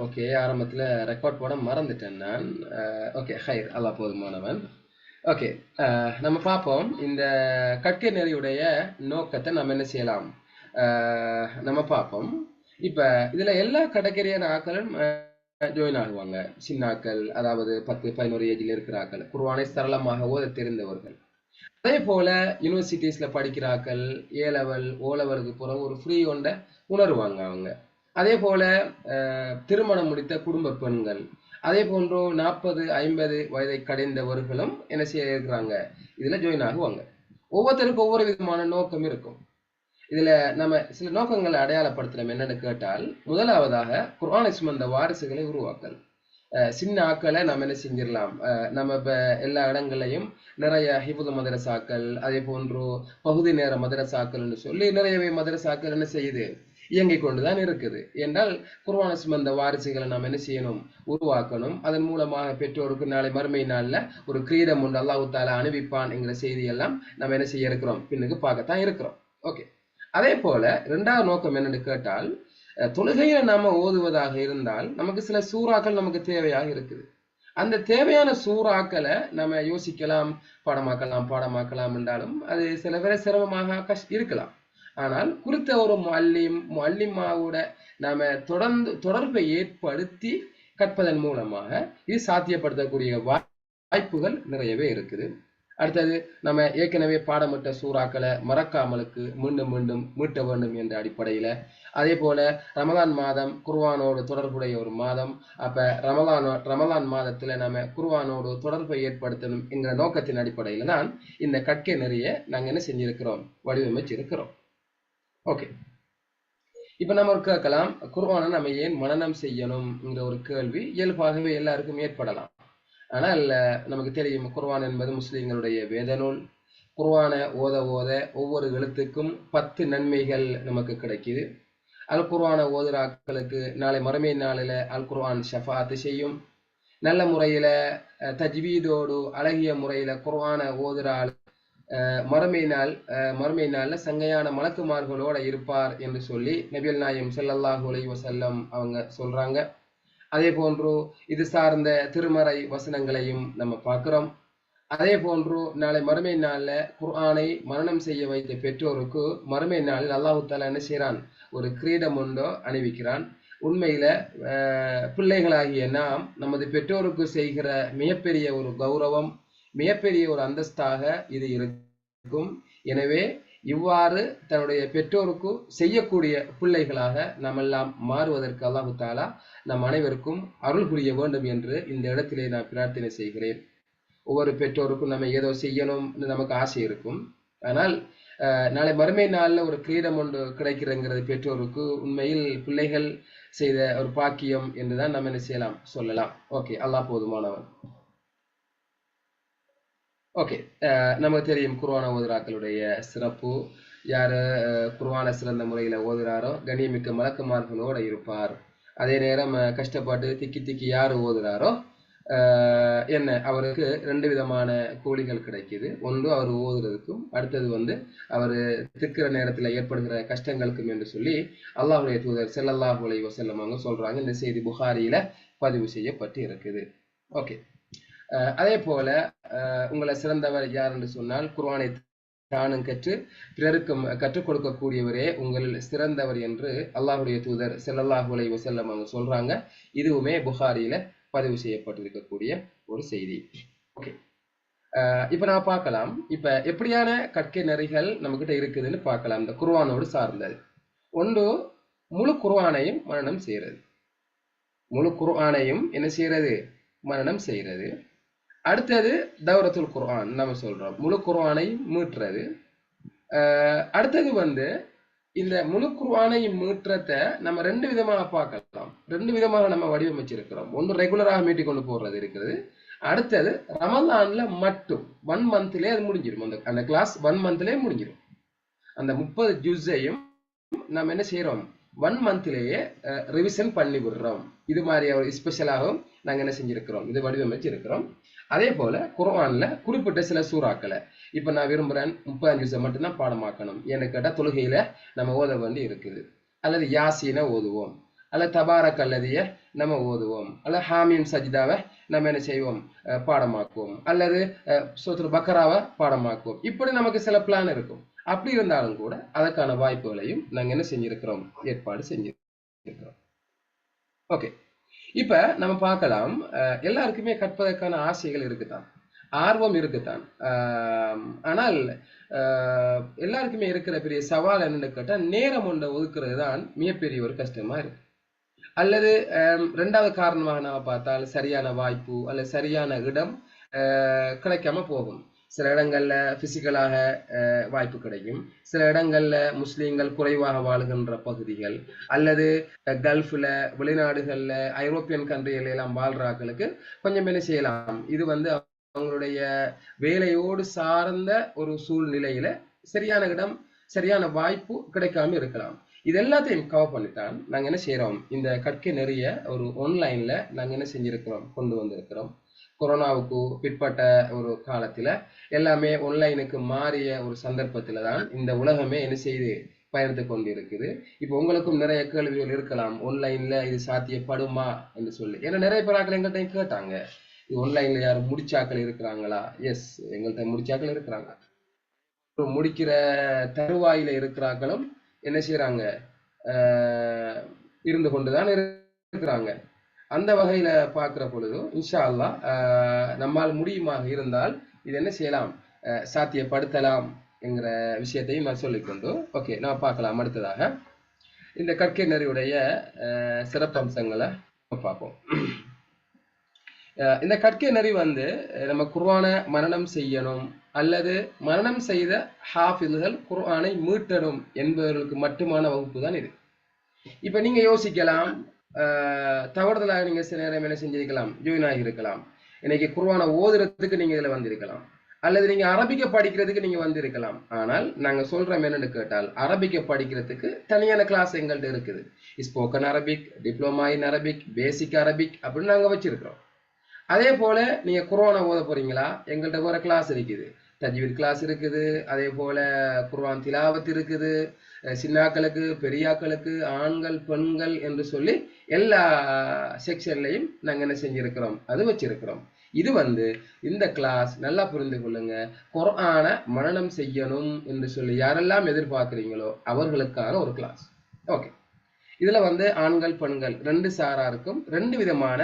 Okay, ஆரம்பத்தில் record போட மறந்துட்டேன் நான். ஓகே, ஹைர், அல்லா போதுமானவன். ஓகே, நம்ம பார்ப்போம் இந்த கற்கை நெறியுடைய நோக்கத்தை நம்ம என்ன செய்யலாம் நம்ம பார்ப்போம். இப்போ இதில் எல்லா கடற்கரையான ஆக்களும் ஜாயின் ஆகுவாங்க. சின்ன ஆக்கள், அதாவது 10-11 ஏஜில் இருக்கிற ஆக்கள், குர்ஆனை சரளமாக ஓத தெரிந்தவர்கள். அதே போல யூனிவர்சிட்டிஸ்ல படிக்கிறாக்கள், ஏ லெவல் ஓ லெவலுக்கு போற ஒரு ஃப்ரீ ஒன்றை உணருவாங்க அவங்க. அதே போல திருமணம் முடித்த குடும்ப பெண்கள், அதே போன்று 40-50 வயதை கடைந்தவர்களும் என்ன செய்ய இருக்கிறாங்க, இதுல ஜாயின் ஆகுவாங்க. ஒவ்வொருத்தருக்கும் ஒவ்வொரு விதமான நோக்கம் இருக்கும். இதுல நம்ம சில நோக்கங்களை அடையாளப்படுத்தலாம். என்னன்னு கேட்டால், முதலாவதாக குர்ஆனை சுமந்த வாரிசுகளை உருவாக்கல். சின்ன ஆக்களை நம்ம என்ன செஞ்சிடலாம், நம்ம இப்போ எல்லா இடங்களையும் நிறைய ஹிஃபுல் மதரசாக்கள், அதே போன்று பகுதி நேர மதரசாக்கள்னு சொல்லி நிறையவே மதரசாக்கள் என்ன செய்யுது, இயங்கிக் கொண்டுதான் இருக்குது. என்றால் குர்ஆனை சுமந்த வாரிசுகளை நாம் என்ன செய்யணும், உருவாக்கணும். அதன் மூலமாக பெற்றோருக்கு நாளை மறுமை நாளில் ஒரு கிரீடம் உண்டு அல்லாஹ் தஆலா அணிவிப்பான் என்கிற செய்தியெல்லாம் நம்ம என்ன செய்ய இருக்கிறோம், பின்னுக்கு பார்க்கத்தான் இருக்கிறோம். ஓகே, அதே போல இரண்டாவது நோக்கம் என்னன்னு கேட்டால், தொழுகையில நாம ஓதுவதாக இருந்தால் நமக்கு சில சூறாக்கள் நமக்கு தேவையாக இருக்குது. அந்த தேவையான சூறாக்களை நம்ம யோசிக்கலாம், பாடமாக்கலாம் என்றாலும் அது சில பேரை சிரமமாக இருக்கலாம். ஆனால் குறித்த ஒரு முஅல்லிமாவோட நாம தொடர்பை ஏற்படுத்தி கற்பதன் மூலமாக இது சாத்தியப்படுத்தக்கூடிய வாய்ப்புகள் நிறையவே இருக்குது. அடுத்தது, நம்ம ஏற்கனவே பாடமிட்ட சூறாக்களை மறக்காமலுக்கு மீண்டும் மீண்டும் மீட்ட வேண்டும் என்ற அடிப்படையில், அதே போல ரமலான் மாதம் குர்ஆனோடு தொடர்புடைய ஒரு மாதம். அப்ப ரமலான் மாதத்துல நம்ம குர்ஆனோடு தொடர்பை ஏற்படுத்தணும் என்கிற நோக்கத்தின் அடிப்படையில் தான் இந்த கற்கை நெறிய நாங்க என்ன செஞ்சிருக்கிறோம், வடிவமைச்சிருக்கிறோம். ஓகே, இப்ப நம்ம ஒரு கேட்கலாம், குர்ஆனை நம்ம ஏன் மனனம் செய்யணும்ங்கிற ஒரு கேள்வி இயல்பாகவே எல்லாருக்கும் ஏற்படலாம். ஆனால் நமக்கு தெரியும், குர்ஆன் என்பது முஸ்லிம்களுடைய வேத நூல். குர்ஆனை ஓத ஓத ஒவ்வொரு எழுத்துக்கும் 10 நன்மைகள் நமக்கு கிடைக்குது. அல் குர்ஆனை ஓதுற ஆட்களுக்கு நாளை மறுமை நாளில் அல் குர்ஆன் ஷஃபாத்து செய்யும். நல்ல முறையில தஜ்வீதோடு அழகிய முறையில குர்ஆனை ஓதுற ஆள் மறுமை நாள்ல சங்கையான மலக்குமார்களோட இருப்பார் என்று சொல்லி நபிகள் நாயகம் ஸல்லல்லாஹு அலைஹி வஸல்லம் அவங்க சொல்றாங்க. அதே போன்று இது சார்ந்த திருமறை வசனங்களையும் நம்ம பார்க்கிறோம். அதே போன்று நாளை மறுமை நாள்ல குர்ஆனை மரணம் செய்ய வைத்த பெற்றோருக்கு மறுமை நாளில் அல்லாஹ் தஆலா என்ன செய்யறான், ஒரு கிரீடம் ஒன்றோ அணிவிக்கிறான். உண்மையில பிள்ளைகளாகிய நாம் நமது பெற்றோருக்கு செய்கிற மிகப்பெரிய ஒரு கௌரவம், மிகப்பெரிய ஒரு அந்தஸ்தாக இது இருக்கும். எனவே இவ்வாறு தன்னுடைய பெற்றோருக்கு செய்யக்கூடிய பிள்ளைகளாக நாம் எல்லாம் மாறுவதற்கு அல்லாஹ் தஆலா நம் அனைவருக்கும் அருள் புரிய வேண்டும் என்று இந்த இடத்திலே நான் பிரார்த்தனை செய்கிறேன். ஒவ்வொரு பெற்றோருக்கும் நம்ம ஏதோ செய்யணும்னு நமக்கு ஆசை இருக்கும். ஆனால் நாளை மறுமை நாளில் ஒரு கிரீடம் ஒன்று கிடைக்கிறங்கிறது பெற்றோருக்கு உண்மையில் பிள்ளைகள் செய்த ஒரு பாக்கியம் என்றுதான் நம்ம என்ன செய்யலாம், சொல்லலாம். ஓகே, அல்லாஹ் போதுமானவன். ஓகே, நமக்கு தெரியும் குர்ஆனை ஓதுறாக்களுடைய சிறப்பு. யாரு குர்ஆனை சிறந்த முறையில் ஓதுறாரோ கண்ணியமிக்க மலக்குமார்களோடு இருப்பார். அதே நேரம் கஷ்டப்பட்டு திக்கி யார் ஓதுறாரோ என்ன அவருக்கு 2 விதமான கூலிகள் கிடைக்குது. ஒன்று அவர் ஓதுறதுக்கும், அடுத்தது அவர் திக்கிற நேரத்தில் ஏற்படுகிற கஷ்டங்களுக்கும் என்று சொல்லி அல்லாஹ்வுடைய தூதர் ஸல்லல்லாஹு அலைஹி வஸல்லம் அவங்க சொல்றாங்க. இந்த செய்தி புகாரியில பதிவு செய்யப்பட்டு இருக்குது. ஓகே, அதே போல உங்களை சிறந்தவர் யார் என்று சொன்னால், குர்ஆனை தானும் கற்று பிறருக்கும் கற்றுக் கொடுக்கக்கூடியவரே உங்கள் சிறந்தவர் என்று அல்லாஹ்வுடைய தூதர் ஸல்லல்லாஹு அலைஹி வஸல்லம் அவங்க சொல்றாங்க. இதுவுமே புகாரியில பதிவு செய்யப்பட்டிருக்கக்கூடிய ஒரு செய்தி. ஓகே, இப்ப நான் பார்க்கலாம், இப்ப எப்படியான கற்கை நெறிகள் நம்ம கிட்ட இருக்குதுன்னு பார்க்கலாம். இந்த குர்ஆனோடு சார்ந்தது ஒன்று, முழு குர்ஆனையும் மனனம் செய்யறது. முழு குர்ஆனையும் என்ன செய்யறது, மனனம் செய்யறது. அடுத்தது தௌரத்துல் குர்ஆன் நம்ம சொல்றோம், முழு குர்ஆனை மீட்டுறது. அடுத்தது இந்த முழு குர்ஆனை மீட்டுறதை நம்ம 2 விதமாக பார்க்கலாம். 2 விதமாக நம்ம வடிவமைச்சிருக்கிறோம். ஒன்று ரெகுலராக மீட்டி கொண்டு போடுறது இருக்கிறது. அடுத்தது ரமலான்ல மட்டும் 1 மந்த்லேயே அது முடிஞ்சிடும். அந்த கிளாஸ் 1 மந்த்லேயே முடிஞ்சிடும். அந்த 30 ஜுஸையும் நம்ம என்ன செய்யறோம், 1 மந்த்லேயே ரிவிஷன் பண்ணி விடுறோம். இது மாதிரி ஒரு ஸ்பெஷலாகவும் நாங்கள் என்ன செஞ்சிருக்கிறோம், இது வடிவமைச்சிருக்கிறோம். அதே போல குர்ஆன்ல குறிப்பிட்ட சில சூறாக்களை இப்ப நான் விரும்புறேன் 35 ஜுஸை மட்டும்தான் பாடமாக்கணும். ஏன்னு கேட்டால் தொழுகையில நம்ம ஓத வேண்டி இருக்குது. அல்லது யாசீனை ஓதுவோம், அல்ல தபாரக் அல்லதிய நம்ம ஓதுவோம், அல்ல ஹாமீம் சஜிதாவை நம்ம என்ன செய்வோம், பாடமாக்குவோம், அல்லது சூரத்துல் பக்கராவை பாடமாக்குவோம். இப்படி நமக்கு சில பிளான் இருக்கும். அப்படி இருந்தாலும் கூட அதற்கான வாய்ப்புகளையும் நாங்க என்ன செஞ்சிருக்கிறோம், ஏற்பாடு செஞ்சிருக்கிறோம். ஓகே, இப்ப நம்ம பார்க்கலாம், எல்லாருக்குமே கற்பதற்கான ஆசைகள் இருக்குதான், ஆர்வம் இருக்குதான். ஆனால் எல்லாருக்குமே இருக்கிற பெரிய சவால் என்னன்னு கேட்டா, நேரம் ஒன்றை ஒதுக்குறது தான் மிகப்பெரிய ஒரு கஷ்டமா இருக்கு. அல்லது ரெண்டாவது காரணமாக நாம பார்த்தால் சரியான வாய்ப்பு அல்லது சரியான இடம் கிடைக்காம போகும். சில இடங்கள்ல பிசிக்கலாக வாய்ப்பு கிடைக்கும், சில இடங்கள்ல முஸ்லீம்கள் குறைவாக வாழுகின்ற பகுதிகள் அல்லது கல்ஃப்ல வெளிநாடுகள்ல ஐரோப்பியன் கண்ட்ரிகள் எல்லாம் வாழ்றாக்களுக்கு கொஞ்சம் என்ன செய்யலாம், இது அவங்களுடைய வேலையோடு சார்ந்த ஒரு சூழ்நிலையில சரியான இடம் சரியான வாய்ப்பு கிடைக்காம இருக்கலாம். இது எல்லாத்தையும் கவர் பண்ணித்தான் நாங்க என்ன செய்யறோம், இந்த கற்கை நிறைய ஒரு ஆன்லைன்ல நாங்க என்ன செஞ்சிருக்கிறோம், கொண்டு வந்திருக்கிறோம். கொரோனாவுக்கு பிற்பட்ட ஒரு காலத்துல எல்லாமே ஆன்லைனுக்கு மாறிய ஒரு சந்தர்ப்பத்துல தான் இந்த உலகமே என்ன செய்து பயணித்து கொண்டு இருக்குது. இப்போ உங்களுக்கும் நிறைய கேள்விகள் இருக்கலாம், ஆன்லைன்ல இது சாத்தியப்படுமா என்று சொல்லி. ஏன்னா நிறைய பேராக்கள் எங்கள்கிட்ட கேட்டாங்க, இது ஆன்லைன்ல யாரும் முடிச்சாக்கள் இருக்கிறாங்களா? எஸ், எங்கள்கிட்ட முடிச்சாக்கள் இருக்கிறாங்க. முடிக்கிற தருவாயில இருக்கிறார்களும் என்ன செய்யறாங்க, இருந்து கொண்டுதான் இருக்கிறாங்க. அந்த வகையில பார்க்கிற பொழுது இன்ஷா அல்லாஹ் நம்மால் முடியுமாக இருந்தால் இது என்ன செய்யலாம், சாத்தியப்படுத்தலாம் என்கிற விஷயத்தையும் நான் சொல்லிக்கொண்டு ஓகே நான் பார்க்கலாம். அடுத்ததாக இந்த கற்கை நெறியுடைய சிறப்பம்சங்களை பார்ப்போம். இந்த கற்கை நெறி நம்ம குர்ஆன மரணம் செய்யணும் அல்லது மரணம் செய்த ஹாஃபில்கள் குர்ஆனை மீட்டணும் என்பவர்களுக்கு மட்டுமான வகுப்பு தான் இது. இப்ப நீங்க யோசிக்கலாம், தவறுதலாக நீங்க சில நேரம் என்ன செஞ்சிருக்கலாம், ஜாயின் ஆகியிருக்கலாம். இன்னைக்கு குர்ஆனை ஓதுறதுக்கு நீங்க இதுல வந்திருக்கலாம், அல்லது நீங்க அரபிக்க படிக்கிறதுக்கு நீங்க வந்திருக்கலாம். ஆனால் நாங்க சொல்றோம் என்னன்னு கேட்டால், அரபிக்க படிக்கிறதுக்கு தனியான கிளாஸ் எங்கள்கிட்ட இருக்குது. Spoken Arabic, diploma in Arabic, basic Arabic அப்படின்னு நாங்க வச்சிருக்கிறோம். அதே போல நீங்க குர்ஆனை ஓத போறீங்களா, எங்கள்கிட்ட வேற கிளாஸ் இருக்குது, தஜ்வீத் கிளாஸ் இருக்குது, அதே போல குர்ஆன் திலாவத் இருக்குது, சின்னாக்களுக்கு பெரியாக்களுக்கு ஆண்கள் பெண்கள் என்று சொல்லி எல்லா செக்ஷன்லையும் நாங்க என்ன செஞ்சிருக்கிறோம், அது வச்சிருக்கிறோம். இது இந்த கிளாஸ் நல்லா புரிந்து கொள்ளுங்க, குர்ஆன மனனம் செய்யணும் என்று சொல்லி யாரெல்லாம் எதிர்பார்க்கிறீங்களோ அவர்களுக்கான ஒரு கிளாஸ். ஓகே, இதுல ஆண்கள் பெண்கள் ரெண்டு சாராருக்கும் ரெண்டு விதமான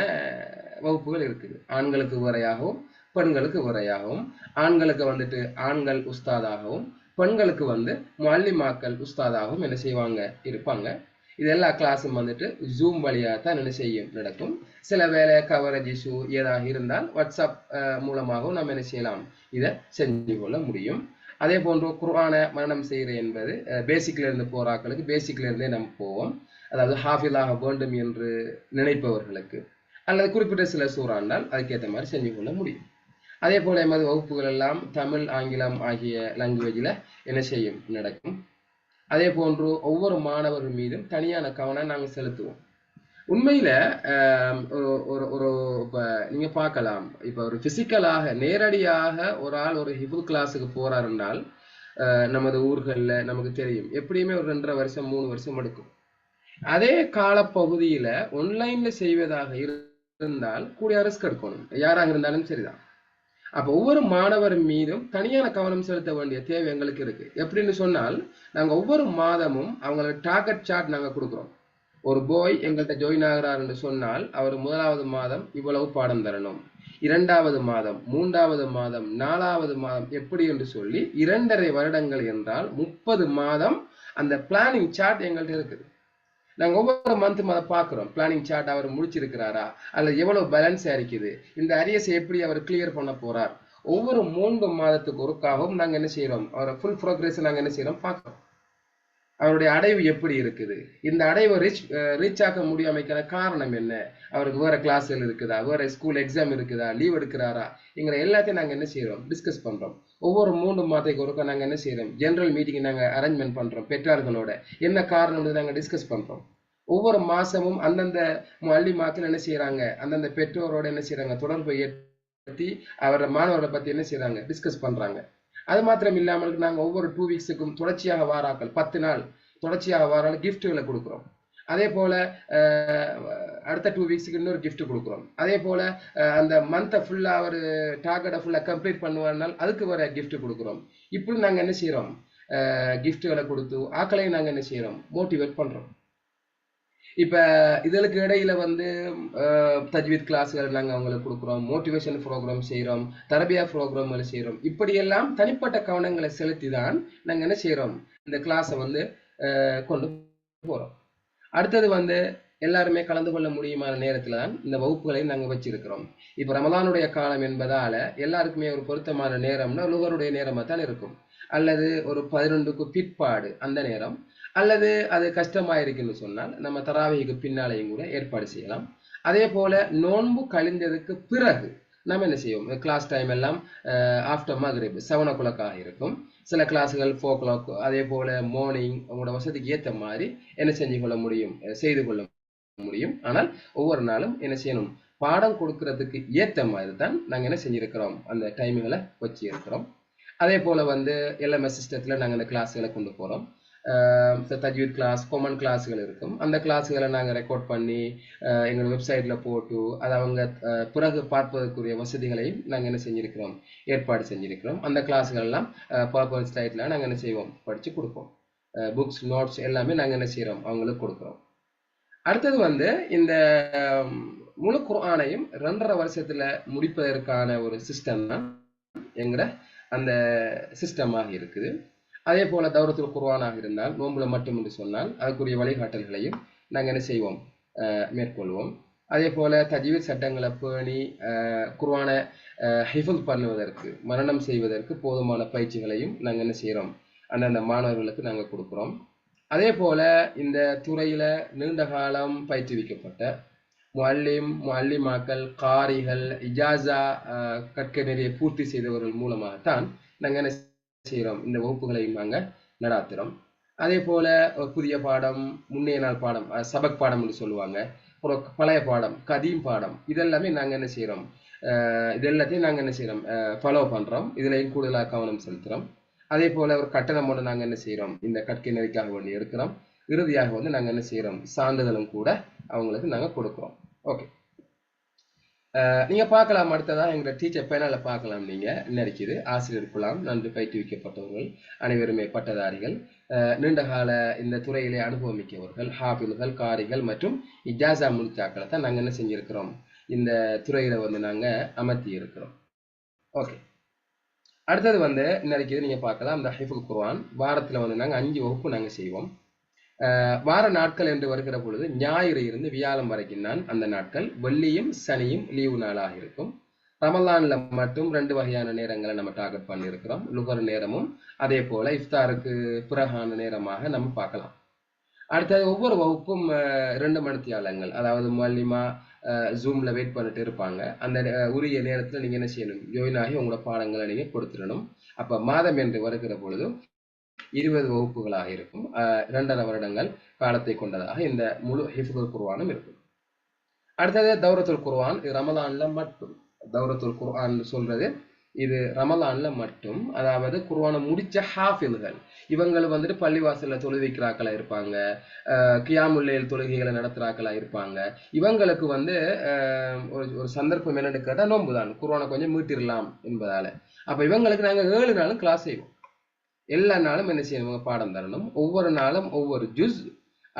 வகுப்புகள் இருக்குது. ஆண்களுக்கு வேறையாகவும் பெண்களுக்கு வேறையாகவும். ஆண்களுக்கு ஆண்கள் உஸ்தாதாகவும், பெண்களுக்கு முஅல்லிமாக்கள் உஸ்தாதாகவும் என்ன செய்வாங்க, இருப்பாங்க. இது எல்லா கிளாஸும் ஜூம் வழியாக தான் என்ன செய்யும், நடக்கும். சில வேலை கவரேஜ் இஷ்யூ ஏதாக இருந்தால் வாட்ஸ்அப் மூலமாகவும் நம்ம என்ன செய்யலாம், இதை செஞ்சு கொள்ள முடியும். அதே போன்று குர்ஆனை மரணம் செய்கிற என்பது பேசிக்ல இருந்து போறாக்களுக்கு பேசிக்ல இருந்தே நம்ம போவோம். அதாவது ஹாஃபிலாக வேண்டும் என்று நினைப்பவர்களுக்கு அல்லது குறிப்பிட்ட சில சூறாண்டால் அதுக்கேற்ற மாதிரி செஞ்சு கொள்ள முடியும். அதே போல எமது வகுப்புகள் எல்லாம் தமிழ் ஆங்கிலம் ஆகிய லாங்குவேஜில் என்ன செய்யும், நடக்கும். அதே போன்று ஒவ்வொரு மாணவர்கள் மீதும் தனியான கவனம் நாங்கள் செலுத்துவோம். உண்மையில ஒரு இப்ப நீங்க பார்க்கலாம், இப்ப ஒரு பிசிக்கலாக நேரடியாக ஒரு ஆள் ஒரு ஹிஃபுல் கிளாஸுக்கு போறாருன்னால் நமது ஊர்கள்ல நமக்கு தெரியும் எப்படியுமே ஒரு 2.5 வருஷம் 3 வருஷம் எடுக்கும். அதே காலப்பகுதியில ஆன்லைன்ல செய்வதாக இருந்தால் கூடிய ரிஸ்க் எடுக்கணும், யாராக இருந்தாலும் சரிதான். அப்ப ஒவ்வொரு மாணவர் மீதும் தனியான கவனம் செலுத்த வேண்டிய தேவை எங்களுக்கு இருக்கு. எப்படின்னு சொன்னால், நாங்க ஒவ்வொரு மாதமும் அவங்களுக்கு டார்கெட் சார்ட் நாங்க கொடுக்குறோம். ஒரு போய் எங்கள்கிட்ட ஜாயின் ஆகிறார் என்று சொன்னால் அவர் 1வது மாதம் இவ்வளவு பாடம் தரணும், 2வது மாதம் 3வது மாதம் 4வது மாதம் எப்படி என்று சொல்லி 2.5 வருடங்கள் என்றால் 30 மாதம் அந்த பிளானிங் சார்ட் எங்கள்கிட்ட இருக்குது. நாங்க ஒவ்வொரு மந்த்தும் அதை பார்க்கிறோம், பிளானிங் சார்ட் அவர் முடிச்சிருக்கிறாரா அல்லது எவ்வளவு பேலன்ஸ் இருக்குது, இந்த அரியஸ் எப்படி அவர் கிளியர் பண்ண போறார். ஒவ்வொரு 3 மாதத்துக்கு ஒருக்காகவும் நாங்க என்ன செய்யறோம், அவரை ஃபுல் ப்ரோக்ரஸ் நாங்க என்ன செய்யறோம் பார்க்கிறோம். அவருடைய அடைவு எப்படி இருக்குது, இந்த அடைவை ரீச் ஆக்க முடியாமைக்கான காரணம் என்ன, அவருக்கு வேற கிளாஸ்கள் இருக்குதா, வேற ஸ்கூல் எக்ஸாம் இருக்குதா, லீவ் எடுக்கிறாரா, எங்களை எல்லாத்தையும் நாங்க என்ன செய்யறோம், டிஸ்கஸ் பண்றோம். ஒவ்வொரு 3 மாதத்துக்கு ஒருக்கா நாங்க என்ன செய்யறோம், ஜெனரல் மீட்டிங் நாங்க அரேஞ்ச்மெண்ட் பண்றோம். பெற்றார்களோட என்ன காரணம் நாங்க டிஸ்கஸ் பண்றோம். ஒவ்வொரு மாசமும் அந்தந்த முஅல்லிமாக்கள் என்ன செய்யறாங்க, அந்தந்த பெற்றோரோட என்ன செய்யறாங்க, தொடர்பை ஏற்படுத்தி அவரோட மாணவர்களை பத்தி என்ன செய்யறாங்க, டிஸ்கஸ் பண்றாங்க. அது மாத்திரம் இல்லாமல் நாங்க ஒவ்வொரு 2 வீக்ஸுக்கும் தொடர்ச்சியாக வாராக்கள் 10 நாள் தொடர்ச்சியாக வாரால் கிஃப்ட்களை கொடுக்குறோம். அதே போல அடுத்த 2 வீக்ஸுக்கு இன்னொரு gift கொடுக்குறோம். அதே போல அந்த மந்த்தை ஃபுல்லா ஒரு டார்கெட்டை ஃபுல்லா கம்ப்ளீட் பண்ணுவாருனால் அதுக்கு வர gift கொடுக்குறோம். இப்படி நாங்க என்ன செய்யறோம், கிஃப்ட்களை கொடுத்து ஆக்களையும் நாங்க என்ன செய்யறோம், மோட்டிவேட் பண்றோம். இப்ப இதற்கு இடையில வந்து தஜ்வீத் கிளாஸ்கள் நாங்க அவங்களுக்கு கொடுக்குறோம், மோட்டிவேஷன் ப்ரோக்ராம் செய்யறோம், தரபியா ப்ரோக்ராம்கள் செய்யறோம். இப்படியெல்லாம் தனிப்பட்ட கவனங்களை செலுத்தி தான் நாங்க என்ன செய்யறோம், இந்த கிளாஸை வந்து கொண்டு போறோம். அடுத்தது வந்து எல்லாருமே கலந்து கொள்ள முடியுமான நேரத்துல தான் இந்த வகுப்புகளை நாங்க வச்சிருக்கிறோம். இப்ப ரமலானுடைய காலம் என்பதால எல்லாருக்குமே ஒரு பொருத்தமான நேரம்னா லுகருடைய நேரமா தான் இருக்கும், அல்லது ஒரு 11க்கு பிற்பாடு அந்த நேரம், அல்லது அது கஷ்டமா இருக்குன்னு சொன்னால் நம்ம தராவிக்கு பின்னாலையும் கூட ஏற்பாடு செய்யலாம். அதே போல நோன்பு கழிந்ததுக்கு பிறகு நம்ம என்ன செய்வோம், கிளாஸ் டைம் எல்லாம் ஆஃப்டர் மக்ரிப் 7 o'clock இருக்கும். சில கிளாஸுகள் 4 o'clock. அதே போல மார்னிங் உங்களோட வசதிக்கு ஏற்ற மாதிரி என்ன செஞ்சு கொள்ள முடியும், செய்து கொள்ள முடியும். ஆனால் ஒவ்வொரு நாளும் என்ன செய்யணும், பாடம் கொடுக்கறதுக்கு ஏற்ற மாதிரி தான் நாங்கள் என்ன செஞ்சிருக்கிறோம், அந்த டைமுகளை வச்சு இருக்கிறோம். அதே போல வந்து எல்எம்எஸ் சிஸ்டத்தில் நாங்கள் அந்த கிளாஸுகளை கொண்டு போகிறோம். தஜ்வீத் கிளாஸ், காமன் கிளாஸுகள் இருக்கும். அந்த கிளாஸுகளை நாங்கள் ரெக்கார்ட் பண்ணி எங்கள் வெப்சைட்டில் போட்டு அதை அவங்க பிறகு பார்ப்பதற்குரிய வசதிகளையும் நாங்கள் என்ன செஞ்சுருக்கிறோம், ஏற்பாடு செஞ்சுருக்கிறோம். அந்த கிளாஸுகள் எல்லாம் பவர் ஸ்லைட்டில் நாங்கள் என்ன செய்வோம், படித்து கொடுப்போம். புக்ஸ், நோட்ஸ் எல்லாமே நாங்கள் என்ன செய்கிறோம், அவங்களுக்கு கொடுக்குறோம். அடுத்தது வந்து இந்த முழு குர்ஆனையும் 2.5 வருஷத்துல முடிப்பதற்கான ஒரு சிஸ்டம் தான் எங்கட அந்த சிஸ்டமாக இருக்குது. அதே போல தௌரத்துல் குர்ஆனாக இருந்தால் நோன்புல மட்டும் என்று சொன்னால் அதுக்குரிய வழிகாட்டல்களையும் நாங்கள் என்ன செய்வோம், மேற்கொள்வோம். அதே போல தஜ்வீத் சட்டங்களை பேணி குர்ஆனை ஹிஃப்ஸ் பண்ணுவதற்கு, மரணம் செய்வதற்கு போதுமான பயிற்சிகளையும் நாங்கள் என்ன செய்கிறோம், அந்தந்த மாணவர்களுக்கு நாங்கள் கொடுக்குறோம். அதே போல இந்த துறையில நீண்ட காலம் பயிற்றுவிக்கப்பட்ட முஅல்லிம், முஅல்லிமாக்கள், காரிகள், இஜாசா கற்க நிறைய பூர்த்தி செய்தவர்கள் மூலமாகத்தான் நாங்கள் என்ன செய்கிறோம், இந்த வகுப்புகளையும் நாங்கள் நடாத்துறோம். அதே போல புதிய பாடம், முன்னைய நாள் பாடம், சபக் பாடம் என்று சொல்லுவாங்க, அப்புறம் பழைய பாடம், கதீம் பாடம், இதெல்லாமே நாங்கள் என்ன செய்கிறோம், இது எல்லாத்தையும் நாங்கள் என்ன செய்கிறோம், ஃபாலோ பண்ணுறோம். இதுலையும் கூடுதலாக கவனம் செலுத்துகிறோம். அதே போல ஒரு கட்டணம் ஒன்று நாங்கள் என்ன செய்கிறோம், இந்த கற்கை நெறிக்காக வேண்டி எடுக்கிறோம். இறுதியாக வந்து நாங்கள் என்ன செய்கிறோம், சான்றிதழும் கூட அவங்களுக்கு நாங்கள் கொடுக்குறோம். ஓகே, நீங்க பார்க்கலாம். அடுத்ததான் எங்களோட டீச்சர் பேனல்ல பார்க்கலாம். நீங்க என்ன இருக்குது, ஆசிரியர் குலாம், நன்கு பயிற்றுவிக்கப்பட்டவர்கள், அனைவருமே பட்டதாரிகள், நீண்டகால இந்த துறையிலே அனுபவமிக்கவர்கள், ஹாஃபில்கள், காரிகள் மற்றும் இஜாசா முடிச்சாக்களை தான் நாங்கள் என்ன செஞ்சிருக்கிறோம், இந்த துறையில வந்து நாங்க அமர்த்தி இருக்கிறோம். ஓகே, அடுத்தது வந்து என்ன இருக்குது நீங்க பார்க்கலாம். இந்த ஹிஃபுல் குர்ஆன் வாரத்துல வந்து நாங்கள் 5 வகுப்பு நாங்கள் செய்வோம். வார நாட்கள் என்று வருகிற பொழுது ஞாயிறு இருந்து வியாழம் வரைக்கும் தான் அந்த நாட்கள். வெள்ளியும் சனியும் லீவு நாளாக இருக்கும். ரமலான்ல மட்டும் 2 வகையான நேரங்களை நம்ம டார்கெட் பண்ணியிருக்கிறோம். லுகர் நேரமும் அதே போல இஃப்தாருக்கு பிறகான நேரமாக நம்ம பார்க்கலாம். அடுத்தது ஒவ்வொரு வகுப்பும் 2 மணித்தியாலங்கள், அதாவது மல்லிமா ஜூம்ல வெயிட் பண்ணிட்டு இருப்பாங்க. அந்த உரிய நேரத்தில் நீங்க என்ன செய்யணும், ஜாயின் ஆகி உங்களோட பாடங்களை நீங்க கொடுத்துடணும். அப்ப மாதம் என்று வருகிற பொழுது 20 வகுப்புகளாக இருக்கும். 2.5 வருடங்கள் காலத்தை கொண்டதாக இந்த முழு ஹிஃபுல் குர்ஆனும் இருக்கும். அடுத்தது தௌரத்துல் குர்ஆன். இது ரமலான்ல மட்டும். தௌரத்துல் குர்ஆன் சொல்றது இது ரமலான்ல மட்டும். அதாவது குர்ஆனை முடிச்ச ஹாஃபில்கள், இவங்க வந்துட்டு பள்ளிவாசல்ல தொழுவிக்கிறாக்களா இருப்பாங்க, கியாமுல்லைல் தொழுகைகளை நடத்துறாக்களா இருப்பாங்க. இவங்களுக்கு வந்து ஒரு சந்தர்ப்பம் என்னன்னு கேட்டா நோன்புதான், குர்ஆனை கொஞ்சம் மீட்டிடலாம் என்பதால. அப்ப இவங்களுக்கு நாங்க 7 நாளும் கிளாஸ் செய்வோம். எல்லா நாளும் என்ன செய்யணும், பாடம் தரணும். ஒவ்வொரு நாளும் ஒவ்வொரு ஜுஸ்.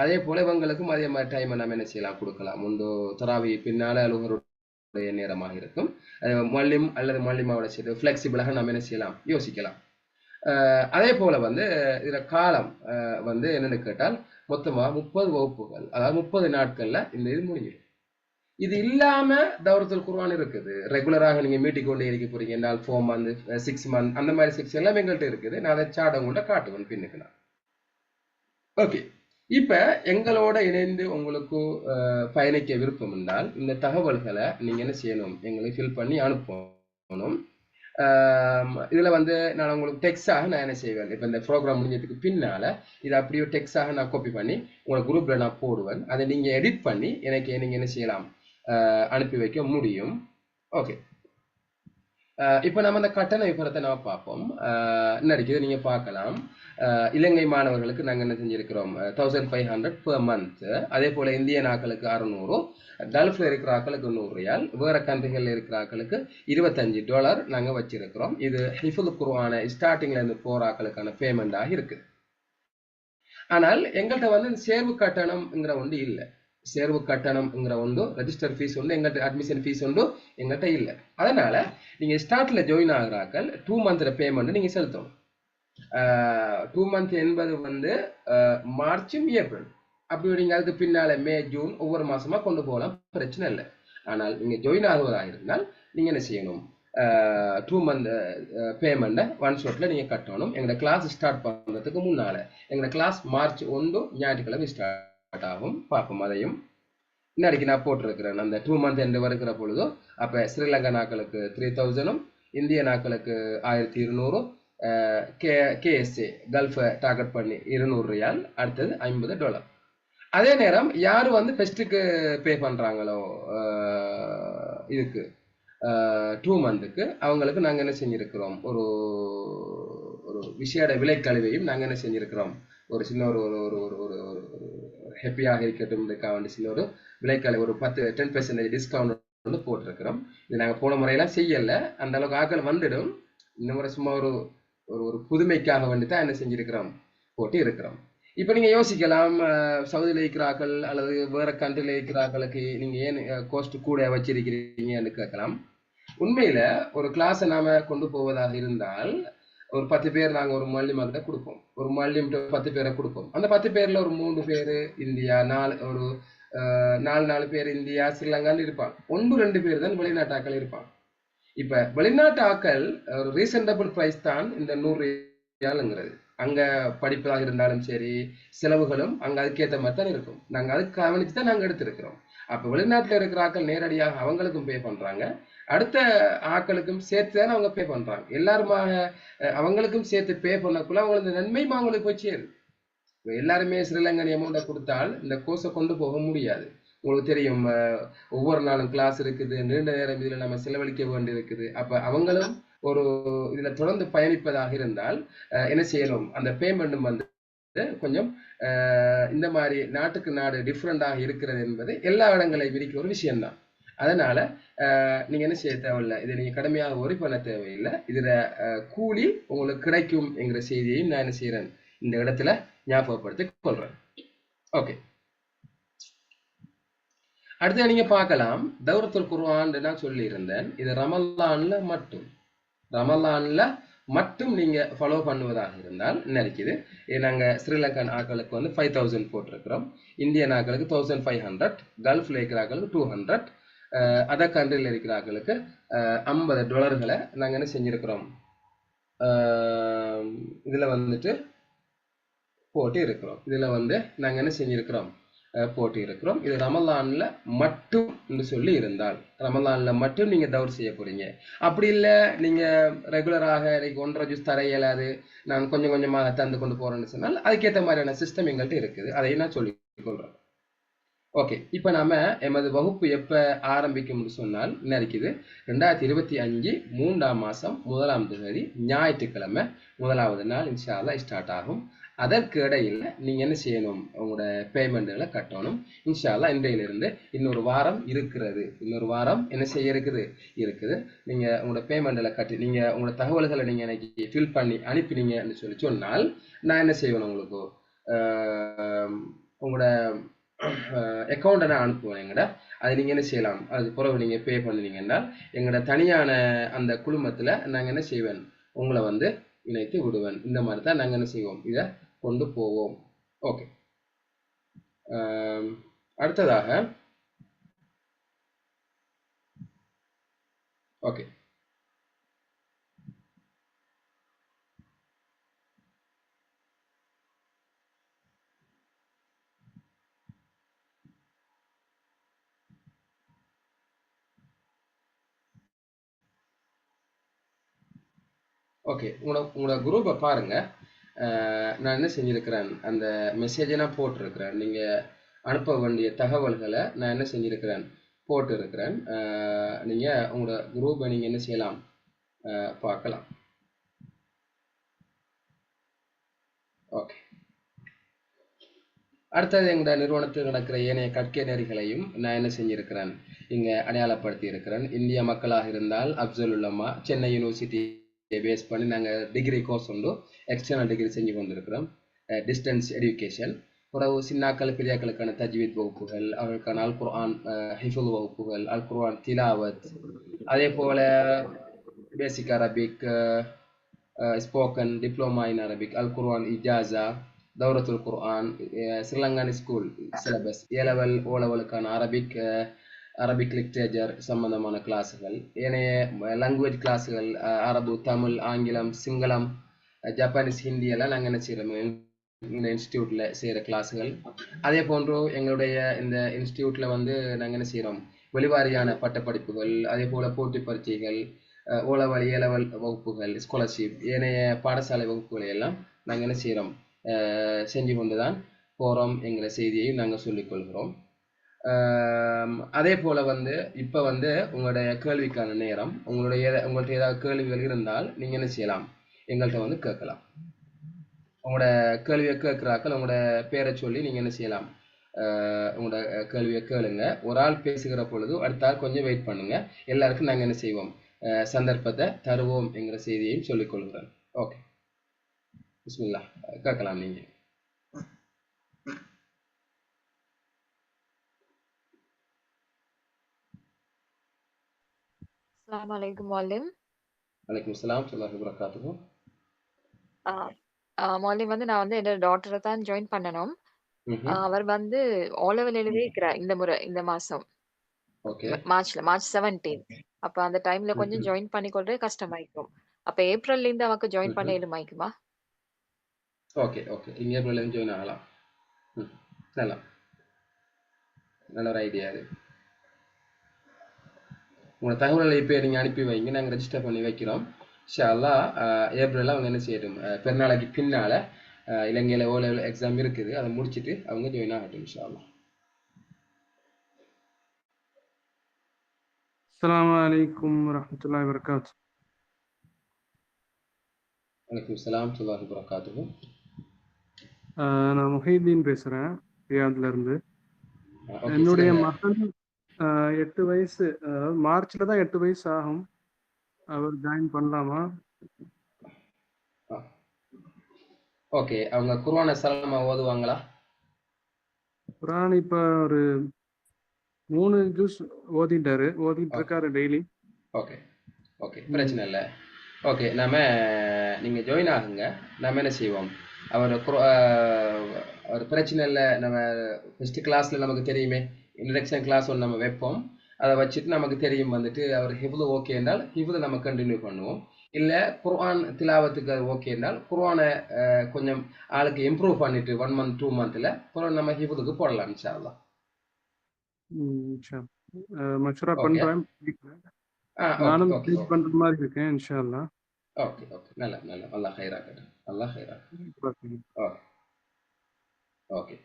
அதே போல இவங்களுக்கும் அதே மாதிரி டைமை நம்ம என்ன செய்யலாம், கொடுக்கலாம். முன்பு தராவி பின்னால அலுவலருடைய நேரமாக இருக்கும். மல்லிம் அல்லது மல்லிமாவோட சேர்த்து ஃபிளெக்சிபிளாக நம்ம என்ன செய்யலாம், யோசிக்கலாம். அதே போல வந்து இதுல காலம் வந்து என்னன்னு கேட்டால் மொத்தமா 30 வகுப்புகள், அதாவது 30 நாட்கள்ல இந்த இது முடிஞ்சிடும். இது இல்லாம தௌரத்துல் குர்ஆன் இருக்குது. ரெகுலராக நீங்க மீட்டிங் கொண்டே இருக்க போறீங்க என்றால் 4 month 6 month அந்த மாதிரி 6 எல்லாமே எங்கள்கிட்ட இருக்குது. நான் அதை சார்ட் உங்கள்கிட்ட காட்டுவேன் பின்னுக்கு நான். ஓகே, இப்ப எங்களோட இணைந்து உங்களுக்கு பயணிக்க விருப்பம் என்றால் இந்த தகவல்களை நீங்க என்ன செய்யணும், எங்களுக்கு ஃபில் பண்ணி அனுப்பணும். இதுல வந்து நான் உங்களுக்கு டெக்ஸ்டாக நான் என்ன செய்வேன், இப்ப இந்த ப்ரோக்ராம் முடிஞ்சதுக்கு பின்னால இதை அப்படியே டெக்ஸ்டாக நான் காப்பி பண்ணி உங்களோட குரூப்ல நான் போடுவேன். அதை நீங்க எடிட் பண்ணி எனக்கு நீங்க என்ன செய்யலாம், அனுப்பி வைக்க முடியும். ஓகே, இப்போ நம்ம அந்த கட்டண விபரத்தை நம்ம பார்ப்போம். என்ன இருக்குது நீங்க பார்க்கலாம். இலங்கை மாணவர்களுக்கு நாங்கள் என்ன செஞ்சிருக்கிறோம், 1500 per month. அதே போல இந்திய நாட்களுக்கு 600, கல்ஃப்ல இருக்கிற ஆக்களுக்கு 100 ரியால், வேற கண்ட்ரிகள் இருக்கிற ஆக்களுக்கு $25 நாங்க வச்சிருக்கிறோம். இது ஹிஃபுல் குர்ஆன ஸ்டார்டிங்ல இருந்து போற ஆக்களுக்கான பேமெண்டாக இருக்கு. ஆனால் எங்கள்கிட்ட வந்து சேர்வு கட்டணம்ங்கிற ஒன்று இல்லை. சேர்வு கட்டணம்ங்கிற ஒன்று, ரெஜிஸ்டர் ஃபீஸ் ஒன்று, எங்கள்கிட்ட அட்மிஷன் ஃபீஸ் ஒன்று எங்கள்கிட்ட இல்லை. அதனால நீங்க ஸ்டார்ட்ல ஜாயின் ஆகிறாக்கள் 2 month பேமெண்ட் நீங்க செலுத்தணும். 2 month என்பது வந்து மார்ச்சும் ஏப்ரல், அப்படி நீங்க அதுக்கு பின்னால மே ஜூன் ஒவ்வொரு மாசமா கொண்டு போகலாம், பிரச்சனை இல்லை. ஆனால் நீங்க ஜாயின் ஆகுவதாக இருந்தால் நீங்க என்ன செய்யணும், 2 month பேமெண்ட்டை ஒன் ஷாட்ல நீங்க கட்டணும். எங்களோட கிளாஸ் ஸ்டார்ட் பண்றதுக்கு முன்னால. எங்களோட கிளாஸ் மார்ச் 1 ஞாயிற்றுக்கிழமை ஸ்டார்ட் ஆகும். பார்ப்போம் அதையும். இன்னைக்கு நான் போட்டிருக்கிறேன் அந்த 2 month என்று வருகிற பொழுதோ, அப்ப ஸ்ரீலங்கா நாட்களுக்கு 3000, இந்திய நாட்களுக்கு 1200, கேஎஸ்ஏ கல்ஃபை டார்கெட் பண்ணி 200 ரியால், அடுத்தது $50. அதே நேரம் யாரு வந்து ஃபெஸ்ட்டுக்கு பே பண்றாங்களோ இதுக்கு 2 monthக்கு அவங்களுக்கு நாங்க என்ன செஞ்சிருக்கிறோம், ஒரு ஒரு விஷேட விலை கழிவையும் நாங்க என்ன செஞ்சிருக்கிறோம், ஒரு சின்ன ஒரு ஒரு ஒரு ஒரு ஒரு ஹாப்பியாக இருக்கட்டும் சின்ன ஒரு விலை கழிவு, ஒரு 10% டிஸ்கவுண்ட் வந்து போட்டிருக்கிறோம். இது நாங்க போன முறையெல்லாம் செய்யல, அந்த அளவுக்கு ஆக்கள் வந்துடும். இந்த முறை சும்மா ஒரு ஒரு புதுமைக்காக வேண்டி தான் என்ன செஞ்சிருக்கிறோம், போட்டு இருக்கிறோம். இப்ப நீங்க யோசிக்கலாம், சவுதியில இருக்கிறார்கள் அல்லது வேற கண்ட்ரில இருக்கிறார்களுக்கு நீங்க ஏன் கோஸ்ட் கூட வச்சிருக்கிறீங்கன்னு கேட்கலாம். உண்மையில ஒரு கிளாஸை நாம கொண்டு போவதாக இருந்தால் ஒரு 10 பேர் நாங்க ஒரு மல்லிமா கிட்ட கொடுப்போம், ஒரு மல்லிம் 10 பேரை கொடுப்போம். அந்த 10 பேர்ல ஒரு 3 பேரு இந்தியா, ஒரு 4 பேர் இந்தியா ஸ்ரீலங்கான்னு இருப்பாங்க. 1-2 பேர் தான் வெளிநாட்டாக்கள் இருப்பாங்க. இப்ப வெளிநாட்டு ஆக்கள் ஒரு ரீசனபிள் பிரைஸ் தான் இந்த 100 ரியாலுங்கிறது. அங்க படிப்பதாக இருந்தாலும் சரி, செலவுகளும் அங்க அதுக்கேற்ற மாதிரி தான் இருக்கும். நாங்க அதுக்கு கவனிச்சு தான் நாங்க எடுத்திருக்கிறோம். அப்ப வெளிநாட்டுல இருக்கிற ஆக்கள் நேரடியாக அவங்களுக்கும் பே பண்றாங்க, அடுத்த ஆக்களுக்கும் சேர்த்து தான் அவங்க பே பண்றாங்க. எல்லாருமாக அவங்களுக்கும் சேர்த்து பே பண்ணக்குள்ள அவங்களுக்கு நன்மையும் அவங்களுக்கு போய் சேரும். எல்லாருமே ஸ்ரீலங்கன் அமௌண்ட்டை கொடுத்தால் இந்த கோர்ஸை கொண்டு போக முடியாது. உங்களுக்கு தெரியும், ஒவ்வொரு நாளும் கிளாஸ் இருக்குது, நீண்ட நேரம் இதுல நம்ம செலவழிக்க வேண்டி இருக்குது. அப்ப அவங்களும் ஒரு இதுல தொடர்ந்து பயணிப்பதாக இருந்தால் என்ன செய்யணும், அந்த பேமெண்ட்டும் வந்து கொஞ்சம் இந்த மாதிரி நாட்டுக்கு நாடு டிஃப்ரெண்டாக இருக்கிறது என்பது எல்லா இடங்களையும் விரிக்கிற ஒரு விஷயம்தான். அதனால நீங்க என்ன செய்ய தேவையில்லை, இதை நீங்க கடுமையாக ஒரி பண்ண தேவையில்லை. இதுல கூலி உங்களுக்கு கிடைக்கும் என்கிற செய்தியையும் நான் என்ன செய்யறேன் இந்த இடத்துல ஞாபகப்படுத்தி கொள்றேன். ஓகே, அடுத்து நீங்க பார்க்கலாம், தௌரத்துல் குர்ஆன் நான் சொல்லி இருந்தேன், இது ரமலான்ல மட்டும் நீங்க ஃபாலோ பண்ணுவதாக இருந்தால் என்ன இருக்குது, நாங்க ஸ்ரீலங்கன் ஆக்களுக்கு வந்து 5000 போட்டிருக்கிறோம், இந்தியன் ஆக்களுக்கு 1500, கல்ஃப்ல இருக்கிற ஆக்களுக்கு 200, அதர் கண்ட்ரியில் இருக்கிற ஆக்களுக்கு $50 நாங்க என்ன செஞ்சிருக்கிறோம், இதுல வந்துட்டு போட்டு இருக்கிறோம். இதுல வந்து நாங்க என்ன செஞ்சிருக்கிறோம், போட்டு இருக்கிறோம். இது ரமலான்ல மட்டும் என்று சொல்லி இருந்தால், ரமலான்ல மட்டும் நீங்க தௌர் செய்ய போறீங்க. அப்படி இல்லை நீங்க ரெகுலராக எனக்கு 1.5 ஜூஸ் தர இயலாது, நான் கொஞ்சம் கொஞ்சமாக தந்து கொண்டு போறேன்னு சொன்னால் அதுக்கேற்ற மாதிரியான சிஸ்டம் எங்கள்கிட்ட இருக்குது, அதையும் நான் சொல்லிக் கொள்றேன். ஓகே, இப்ப நாம எமது வகுப்பு எப்ப ஆரம்பிக்கும்னு சொன்னால் என்ன இருக்குது, 2025 3ஆம் மாசம் 1ஆம் தேதி ஞாயிற்றுக்கிழமை 1வது நாள் இன்ஷா அல்லாஹ் ஸ்டார்ட் ஆகும். அதற்கு இடையில் நீங்க என்ன செய்யணும், உங்களோட பேமெண்ட்களை கட்டணும். இன்ஷா அல்லாஹ் இன்றையிலிருந்து இன்னொரு வாரம் இருக்கிறது, இன்னொரு வாரம் என்ன செய்ய இருக்குது. நீங்க உங்களோட பேமெண்ட்களை கட்டி நீங்க உங்களோட தகவல்களை நீங்க எனக்கு ஃபில் பண்ணி அனுப்பினீங்கன்னு சொல்லி சொன்னால் நான் என்ன செய்வேன், உங்களுக்கு உங்களோட அக்கௌண்ட்டை நான் அனுப்புவேன் எங்கட. அது நீங்க என்ன செய்யலாம், அது பிறகு நீங்க பே பண்ணினீங்கன்னா எங்கட தனியான அந்த குழுமத்துல நாங்க என்ன செய்வேன், உங்களை வந்து இணைத்து விடுவேன். இந்த மாதிரி தான் நாங்க என்ன செய்வோம், இதை கொண்டு போவோம். ஓகே, அடுத்ததாக ஓகே ஓகே உங்களோட குரூப்பை பாருங்க. நான் என்ன செஞ்சிருக்கிறேன், அந்த மெசேஜை நான் போட்டிருக்கிறேன். நீங்க அனுப்ப வேண்டிய தகவல்களை நான் என்ன செஞ்சிருக்கிறேன், போட்டு இருக்கிறேன். நீங்க உங்களோட குரூப்பை நீங்க என்ன செய்யலாம், பார்க்கலாம். ஓகே, அடுத்தது எங்கள் நிறுவனத்தில் நடக்கிற ஏனைய கற்கை நெறிகளையும் நான் என்ன செஞ்சிருக்கிறேன், இங்கே அடையாளப்படுத்தி இருக்கிறேன். இந்திய மக்களாக இருந்தால் அப்சல் உல்லமா சென்னை யூனிவர்சிட்டியை பேஸ் பண்ணி நாங்கள் டிகிரி கோர்ஸ் உண்டு, எக்ஸ்டர்னல் டிகிரி செஞ்சு கொண்டிருக்கிறோம், டிஸ்டன்ஸ் எஜுகேஷன். பிறகு சின்னாக்கள் பெரியாக்களுக்கான தஜ்வீத் வகுப்புகள், அவர்களுக்கான அல் குர்ஆன் ஹிஃபுல் வகுப்புகள், அல் குர்ஆன் திலாவத், அதே போல பேசிக் Arabic, spoken, diploma in Arabic, Al Quran இஜாசா, தௌரத்துல் Quran, Sri Lankan school syllabus, A level ஓலெவலுக்கான Arabic, Arabic literature சம்பந்தமான கிளாஸுகள், ஏனைய லாங்குவேஜ் கிளாஸுகள், அரபு, தமிழ், ஆங்கிலம், சிங்களம், ஜப்பானீஸ், ஹிந்தி எல்லாம் நாங்கள் என்ன செய்கிறோம் இந்த இன்ஸ்டியூட்டில் செய்கிற கிளாஸுகள். அதே போன்று எங்களுடைய இந்த இன்ஸ்டியூட்டில் வந்து நாங்கள் என்ன செய்கிறோம், வெளிவாரியான பட்டப்படிப்புகள், அதே போல் போட்டி பரீட்சைகள், ஓலெவல் ஏலெவல் வகுப்புகள், ஸ்காலர்ஷிப், ஏனைய பாடசாலை வகுப்புகளை எல்லாம் நாங்கள் என்ன செய்கிறோம், செஞ்சு கொண்டு தான் போகிறோம் என்கிற செய்தியை நாங்கள் சொல்லிக்கொள்கிறோம். அதே போல் வந்து இப்போ வந்து உங்களுடைய கேள்விக்கான நேரம். உங்கள்கிட்ட ஏதாவது கேள்விகள் இருந்தால் நீங்கள் என்ன செய்யலாம், எங்கள்கிட்ட வந்து கேட்கலாம். உங்களோட கேள்வியை கேட்குறாக்கள் உங்களோட பேரை சொல்லி நீங்கள் என்ன செய்யலாம், உங்களோட கேள்வியை கேளுங்க. ஒரு ஆள் பேசுகிற பொழுது அடுத்த ஆள் கொஞ்சம் வெயிட் பண்ணுங்க. எல்லாருக்கும் நாங்கள் என்ன செய்வோம், சந்தர்ப்பத்தை தருவோம் என்கிற செய்தியையும் சொல்லிக்கொள்கிறேன். ஓகே, பிஸ்மில்லா, கேட்கலாம் நீங்கள். அஸ்ஸலாமு அலைக்கும் மௌலிம். வலைக்கும் ஸலாம் ஸல்லல்லாஹு வரகாத்துஹு. மௌலிம் வந்து நான் வந்து என்னோட டாட்டரை தான் ஜாயின் பண்ணணும். ம்ஹும். அவர் வந்து ஓலெவல் எழுதியிருக்கிறார் இந்த முறை, இந்த மாசம் ஓகே. மார்ச் 17. அப்ப அந்த டைம்ல கொஞ்சம் ம்ஹும். ஜாயின் பண்ணிக்கொள்றது கஷ்டமாயிருக்கும். அப்ப ஏப்ரல்ல இருந்து அவக்கு ஜாயின் பண்ண ம்ஹும். இயலுமாய்க்குமா? ஓகே ஓகே, இங்கே ஏப்ரல்லேருந்து ஜாயின் ஆகலாம். நல்லா, நல்ல ஒரு ஐடியா அது. உங்களோட தகவல்களை இப்போ நீங்கள் அனுப்பி வைங்க, நாங்கள் ரெஜிஸ்டர் பண்ணி வைக்கிறோம். இன்ஷா அல்லாஹ் ஏப்ரலில் அவங்க என்ன செய்யட்டும், பெருநாளைக்கு பின்னால் இலங்கையில் ஓ லெவல் எக்ஸாம் இருக்குது, அதை முடிச்சுட்டு அவங்க ஜாயின் ஆகட்டும் இன்ஷா அல்லாஹ். அஸ்ஸலாமு அலைக்கும் வரஹ்மத்துல்லாஹி வபரகாத்துஹு. வலைக்கும் ஸலாம் ஸல்லல்லாஹு வரகாத்துஹு. நான் முஹைதீன் பேசுகிறேன், ரியாத்ல இருந்து. ஓகே, என்னுடைய சொல்லுங்க. மகன் 8 வயசு, மார்ச்ல தான் 8 வயசு ஆகும். அவர் ஜாயின் பண்ணலாமா? ஓகே, அவங்க குர்ஆனை சரளமா ஓதுவாங்களா? குர்ஆன் இப்போ ஒரு 3 ஜூஸ் ஓதிட்டு ஓகே இருக்காரு டெய்லி. ஓகே ஓகே, பிரச்சனை இல்லை. ஓகே, நீங்கள் ஜாயின் ஆகுங்க. நம்ம என்ன செய்வோம், அவர் பிரச்சனை இல்லை. நம்ம ஃபஸ்ட்டு கிளாஸில் நமக்கு தெரியுமே, இன்ட்ரடக்ஷன் கிளாஸ் ஒன்று நம்ம வைப்போம். அதை வச்சுட்டு நமக்கு தெரியும் வந்துட்டு அவர் ஹிஃப்து ஓகே என்றால் ஹிஃப்து நம்ம கண்டினியூ பண்ணுவோம். இல்லை குர்ஆன் திலாவத்துக்கு அது ஓகே என்றால் குர்ஆனை கொஞ்சம் ஆளுக்கு இம்ப்ரூவ் பண்ணிட்டு 1 மந்த் 2 மந்த்தில் அப்புறம் நம்ம ஹிஃப்துக்கு போடலாம் இன்ஷா அல்லாஹ். மஷூரா ஓகே. பண்றேன். ஓகே நானும் ஓகே ட்ரீட் பண்ற மாதிரி இருக்கேன் இன்ஷா அல்லாஹ். ஓகே ஓகே, நல்ல நல்ல, அல்லாஹ் ஹைராக்கட்டும், அல்லாஹ் ஹைராக்கட்டும். Okay okay.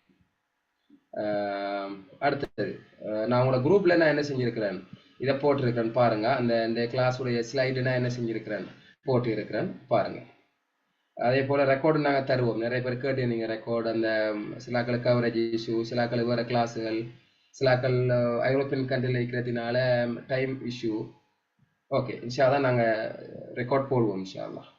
அடுத்தது நான் உங்களோட குரூப்பில் நான் என்ன செஞ்சுருக்கிறேன், இதை போட்டிருக்கிறேன் பாருங்கள். இந்த கிளாஸுடைய ஸ்லைடு நான் என்ன செஞ்சுருக்கிறேன், போட்டு இருக்கிறேன் பாருங்கள். அதே போல் ரெக்கார்டு நாங்கள் தருவோம். நிறைய பேர் கேட்டீங்க ரெக்கார்டு, அந்த சிலாக்கள் கவரேஜ் இஷ்யூ, சிலாக்கள் வேறு கிளாஸுகள், சிலாக்கள் ஐரோப்பியன் கண்ட்ரியில் இருக்கிறதுனால டைம் இஷ்யூ. ஓகே, இன்ஷா அல்லாஹ் நாங்கள் ரெக்கார்ட் போடுவோம் இன்ஷா அல்லாஹ்.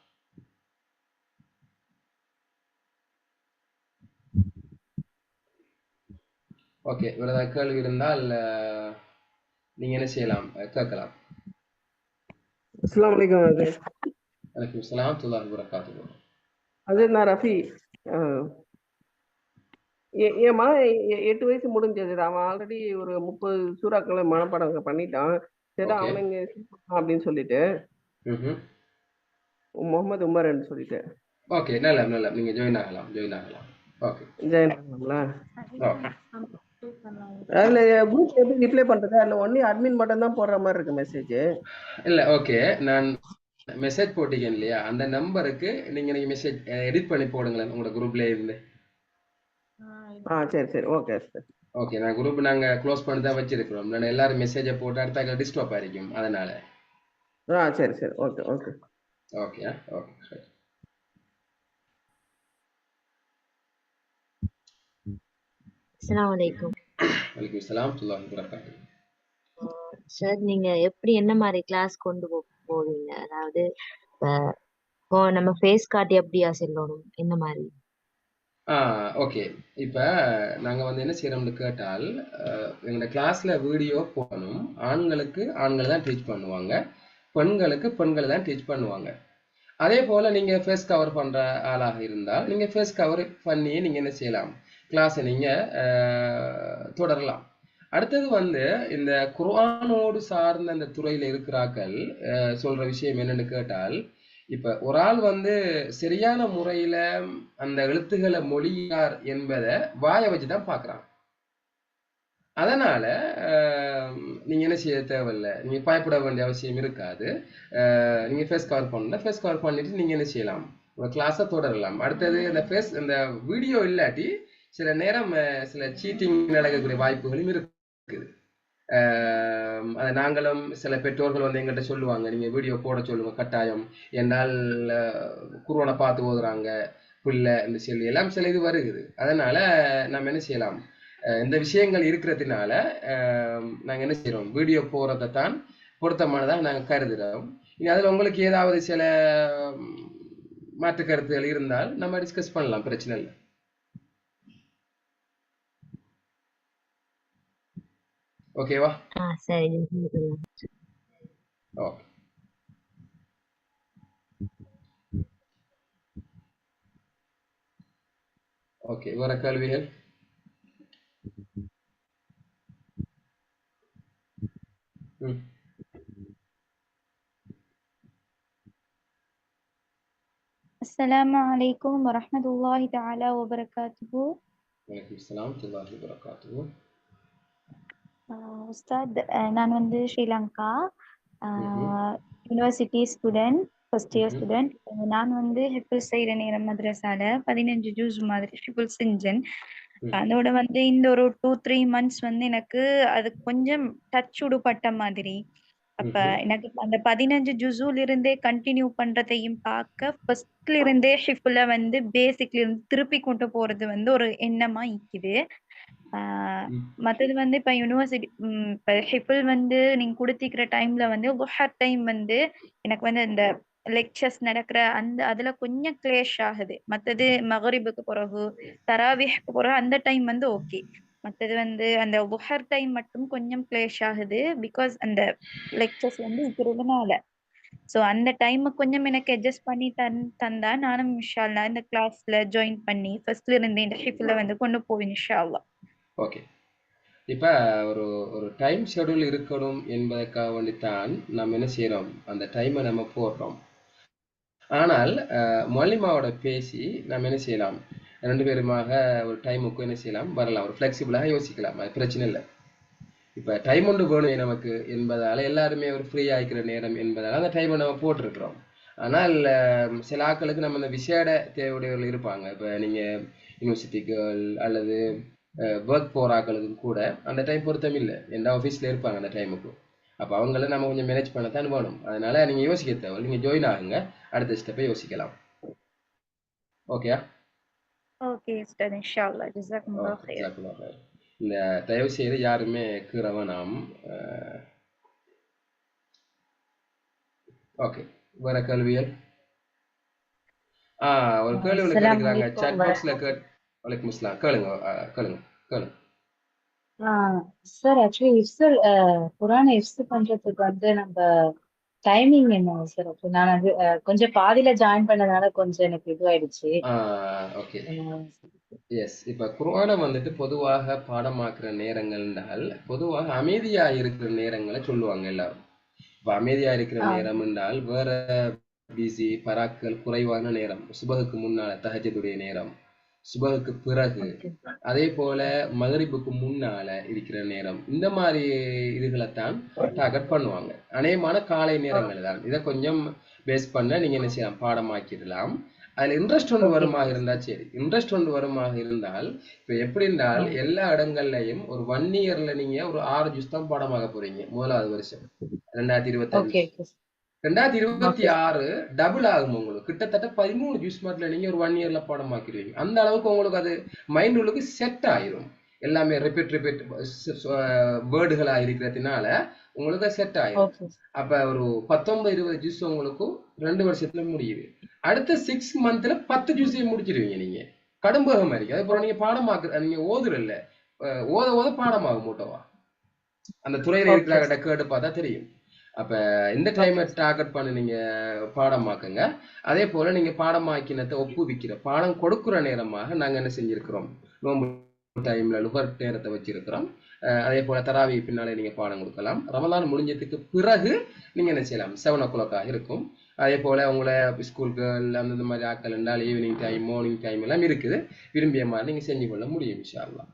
ஓகே, வேறு ஏதாவது கேள்வி இருந்தால் நீங்கள் என்ன செய்யலாம், கேட்கலாம். அஸ்ஸலாமு அலைக்கும். வலைக்கும் ஸலாம் ஸல்லல்லாஹு வரகாத்துஹு. அது நான் ரஃபி. என் மகன் 8 வயசு முடிஞ்சது. அவன் ஆல்ரெடி ஒரு 30 சூறாக்களை மனப்பாடம் பண்ணிட்டான். சரி, ஓகே. அவனை இங்க அப்படின்னு சொல்லிட்டு ம்ஹும். முகமது உமர்ன்னு சொல்லிட்டு ஓகே, நல்ல நல்ல, நீங்கள் ஜாயின் ஆகலாம். ஓகே ஜாயின் பண்ணலாம்ல? ஓகே. அதுல குரூப் எப்படி ரிப்ளை பண்றது? அதுல ஒன்லி அட்மின் மட்டும் தான் போடுற மாதிரி இருக்கு மெசேஜ். இல்லை, ஓகே, நான் மெசேஜ் போட்டீங்க இல்லையா, அந்த நம்பருக்கு நீங்கள் மெசேஜ் எடிட் பண்ணி போடுங்களேன் உங்களோட குரூப்லேயே இருந்து. சரி சரி, ஓகே சார். ஓகே, நான் குரூப் நாங்கள் க்ளோஸ் பண்ணி தான் வச்சிருக்கிறோம். நான் எல்லாரும் மெசேஜை போட்டு அடுத்த டிஸ்டர்ப் ஆയിരിக்கும், அதனால. சரி சரி ஓகே ஓகே ஓகே ஓகே சரி. அஸ்ஸலாமு அலைக்கும். வலைக்கும் ஸலாம் துல்லாஹி வரகாத்து. சார் நீங்க எப்படி என்ன மாதிரி கிளாஸ் கொண்டு போவீங்க? அதாவது இப்போ நம்ம ஃபேஸ் காட்டி அப்படியா செல்லணும்? என்ன மாதிரி? ஓகே. இப்போ நாங்கள் வந்து என்ன செய்கிறோம்னு கேட்டால் எங்களோட கிளாஸில் வீடியோ போகணும். ஆண்களுக்கு ஆண்கள் தான் டீச் பண்ணுவாங்க, பெண்களுக்கு பெண்கள் தான் டீச் பண்ணுவாங்க. அதே போல் நீங்கள் ஃபேஸ் கவர் பண்ணுற ஆளாக இருந்தால் நீங்கள் ஃபேஸ் கவர் பண்ணி நீங்கள் என்ன செய்யலாம், கிளாஸை நீங்கள் தொடரலாம். அடுத்தது வந்து இந்த குர்ஆனோடு சார்ந்த அந்த துறையில் இருக்கிறார்கள் சொல்கிற விஷயம் என்னன்னு கேட்டால், இப்போ ஒரு ஆள் வந்து சரியான முறையில் அந்த எழுத்துக்களை மொழியார் என்பதை வாயை வச்சு தான் பார்க்குறான். அதனால நீங்க என்ன செய்ய தேவையில்லை, நீங்க பயப்பட வேண்டிய அவசியம் இருக்காது. நீங்க ஃபேஸ் கவர் பண்ணல, ஃபேஸ் கவர் பண்ணிட்டு நீங்க என்ன செய்யலாம், ஒரு கிளாஸை தொடரலாம். அடுத்தது இந்த வீடியோ இல்லாட்டி சில நேரம் சில சீட்டிங் நடக்கக்கூடிய வாய்ப்புகளும் இருக்குது. அதை நாங்களும் சில பெற்றோர்கள் வந்து எங்கிட்ட சொல்லுவாங்க, நீங்க வீடியோ போட சொல்லுங்க கட்டாயம், என்னால் குருவனை பார்த்து ஓதுறாங்க பிள்ளை இந்த சொல்லி எல்லாம் சில இது வருகுது. அதனால நம்ம என்ன செய்யலாம், இந்த விஷயங்கள் இருக்கிறதுனால நாங்கள் என்ன செய்கிறோம், வீடியோ போகிறதை தான் பொருத்தமானதாக நாங்கள் கருதுகிறோம். இனி அதில் உங்களுக்கு ஏதாவது சில மாற்று கருத்துகள் இருந்தால் நம்ம டிஸ்கஸ் பண்ணலாம், பிரச்சனை இல்லை. ஓகேவா? சரி. ஓகே. ஓகே, வேற கேள்விகள்? السلام عليكم ورحمة الله تعالى وبركاته. وعليكم السلام ورحمة الله وبركاته. உஸ்தாத், நான் வந்து Sri Lanka university student, first year student. நான் வந்து ஹிஃபுல் செய்கிற நேரம் மദ്രസാல 15 ஜூஸ் மாதிரி ஹிஃபுல் செஞ்சேன். அதோட வந்து இந்த ஒரு 2-3 months வந்து எனக்கு அது கொஞ்சம் டச் விடுபட்ட மாதிரி. அப்ப எனக்கு அந்த 15 ஜுஸுல இருந்தே கண்டினியூ பண்றதையும் பார்க்க ஃபர்ஸ்ட்ல இருந்தே ஹிஃபுல வந்து பேசிக்ல இருந்து திருப்பி கொண்டு போறது வந்து ஒரு எண்ணமா இருக்குது. மற்றது வந்து இப்ப யூனிவர்சிட்டி இப்ப ஹிஃபுல் வந்து நீங்க கொடுத்திக்கிற டைம்ல வந்து லுஹர் டைம் வந்து எனக்கு வந்து இந்த லெக்சர்ஸ் நடக்கிற அந்த அதுல கொஞ்சம் கிளேஷ் ஆகுது. மற்றது மகரிபுக்கு பிறகு தராவிஹ்க்கு பிறகு அந்த டைம் வந்து ஓகே. மற்றது வந்து அந்த லுஹர் டைம் மட்டும் கொஞ்சம் கிளேஷ் ஆகுது, பிகாஸ் அந்த லெக்சர்ஸ் வந்து இருக்கிறதுனால. ஸோ அந்த டைம் கொஞ்சம் எனக்கு அட்ஜஸ்ட் பண்ணி தந்தா நானும் இன்ஷா அல்லாஹ் இந்த கிளாஸ்ல ஜாயின் பண்ணி ஃபர்ஸ்ட்ல இருந்து இந்த ஹிஃப்ல வந்து கொண்டு போவேன் இன்ஷா அல்லாஹ். ஓகே. இப்போ ஒரு டைம் ஷெடியூல் இருக்கணும் என்பதற்காக வேண்டித்தான் நம்ம என்ன செய்கிறோம், அந்த டைமை நம்ம போடுறோம். ஆனால் மொழிமாவோட பேசி நம்ம என்ன செய்யலாம், 2 பேருமாக ஒரு டைமுக்கு என்ன செய்யலாம், வரலாம், ஒரு ஃப்ளெக்சிபிளாக யோசிக்கலாம், அது பிரச்சனை இல்லை. இப்போ டைம் ஒன்று வேணும் நமக்கு என்பதால் எல்லாருமே ஒரு ஃப்ரீ ஆகிக்கிற நேரம் என்பதால் அந்த டைமை நம்ம போட்டிருக்கிறோம். ஆனால் சில ஆட்களுக்கு நம்ம இந்த விசேட தேவையுடையவர்கள் இருப்பாங்க. இப்போ நீங்கள் யூனிவர்சிட்டி கேர்ள் அல்லது ஒர்க் போகிற ஆட்களுக்கு கூட அந்த டைம் பொருத்தம் இல்லை, எந்த ஆஃபீஸில் இருப்பாங்க அந்த டைமுக்கு. அப்போ அவங்கள நம்ம கொஞ்சம் மேனேஜ் பண்ணத்தான் வேணும். அதனால நீங்கள் யோசிக்க தேவை, நீங்கள் ஜாயின் ஆகுங்க, அடுத்த ஸ்டெப்பை யோசிக்கலாம். ஓகே ஓகே உஸ்தாத், இன்ஷா அல்லாஹ். ஜஸாக்குமுல்லாஹ் கைர். இந்த தயவு செய்து யாருமே கீறவனாம். ஓகே, வேற கேள்விகள்? ஒரு கேள்வி ஒன்று கேட்குறாங்க சாட் பாக்ஸ்ல. வலைக்கும் அஸ்ஸலாம். கேளுங்க. சார், ஆக்சுவலி இஃப்ஸல் குர்ஆனை இஃப்ஸ் பண்றதுக்கு வந்து நம்ம டைமிங் என்ன சார்? நான் வந்து கொஞ்சம் பாதியில ஜாயின் பண்ணனால கொஞ்சம் எனக்கு இதுவாயிடுச்சு. Okay, S. இப்போ குர்ஆனை வந்துட்டு பொதுவாக பாடமாக்குற நேரங்கள் என்றால் பொதுவாக அமைதியா இருக்கிற நேரங்களை சொல்லுவாங்க எல்லாரும். இப்போ அமைதியா இருக்கிற நேரம் என்றால் வேற பிஸி பராக்கள் குறைவான நேரம், சுபகுக்கு முன்னால தஹஜ்ஜுடைய நேரம், சுபகுக்கு பிறகு, அதே போல மகரிபுக்கு முன்னால இருக்கிற நேரம், இந்த மாதிரி இதுகளைத்தான் டார்கெட் பண்ணுவாங்க. அநேகமான காலை நேரங்கள் தான். இதை கொஞ்சம் பேஸ் பண்ண நீங்க என்ன செய்யலாம், பாடமாக்கிடலாம். அதுல இன்ட்ரெஸ்ட் ஒன்று வருமாக இருந்தால் சரி. இன்ட்ரெஸ்ட் ஒன்று வருமாக இருந்தால் இப்போ எப்படி இருந்தால் எல்லா இடங்கள்லையும் ஒரு 1 yearல நீங்க ஒரு 6 ஜூஸ் தான் பாடமாக போறீங்க முதலாவது வருஷம் 2025. 2026 டபுள் ஆகும் உங்களுக்கு. கிட்டத்தட்ட 13 ஜூஸ் மார்ட்ல நீங்க ஒரு 1 இயர்ல பாடமாக்கிடுவீங்க. அந்த அளவுக்கு உங்களுக்கு அது மைண்ட் உள்ளுக்கு செட் ஆயிரும். எல்லாமே ரிப்பீட் வேர்டுகளா இருக்கிறதுனால உங்களுக்கு செட் ஆயிரும். ஓகே அப்ப ஒரு 19-20 ஜூஸ் உங்களுக்கு 2 வருஷத்துல முடியுது. அடுத்த 6 மந்த்ல 10 ஜூஸையும் முடிச்சிருவீங்க நீங்க. கடும்பகம் மாதிரி. அதுக்கப்புறம் நீங்க பாடமாக்கு நீங்க ஓதுறல்ல, ஓத ஓத பாடமாகும் மூட்டவா. அந்த துறையில ஓகே இருக்கிற கேட்டு பார்த்தா தெரியும். அப்ப இந்த டைமை டார்கெட் பண்ணி நீங்க பாடமாக்குங்க. அதே போல நீங்க பாடமாக்கினத்தை ஒப்புவிக்கிற பாடம் கொடுக்குற நேரமாக நாங்க என்ன செஞ்சிருக்கிறோம், நோம்பு டைம்ல லுகர் நேரத்தை வச்சிருக்கிறோம். அதே போல தராவி பின்னாலே நீங்க பாடம் கொடுக்கலாம். ரமலான் முடிஞ்சதுக்கு பிறகு நீங்க என்ன செய்யலாம், 7 o'clock இருக்கும். அதே போல உங்களை ஸ்கூலுக்கு அந்த மாதிரி ஆக்கள் என்றால் ஈவினிங் டைம் மார்னிங் டைம் எல்லாம் இருக்குது. விரும்பிய மாதிரி நீங்க செஞ்சு கொள்ள முடியும் இன்ஷா அல்லாஹ்.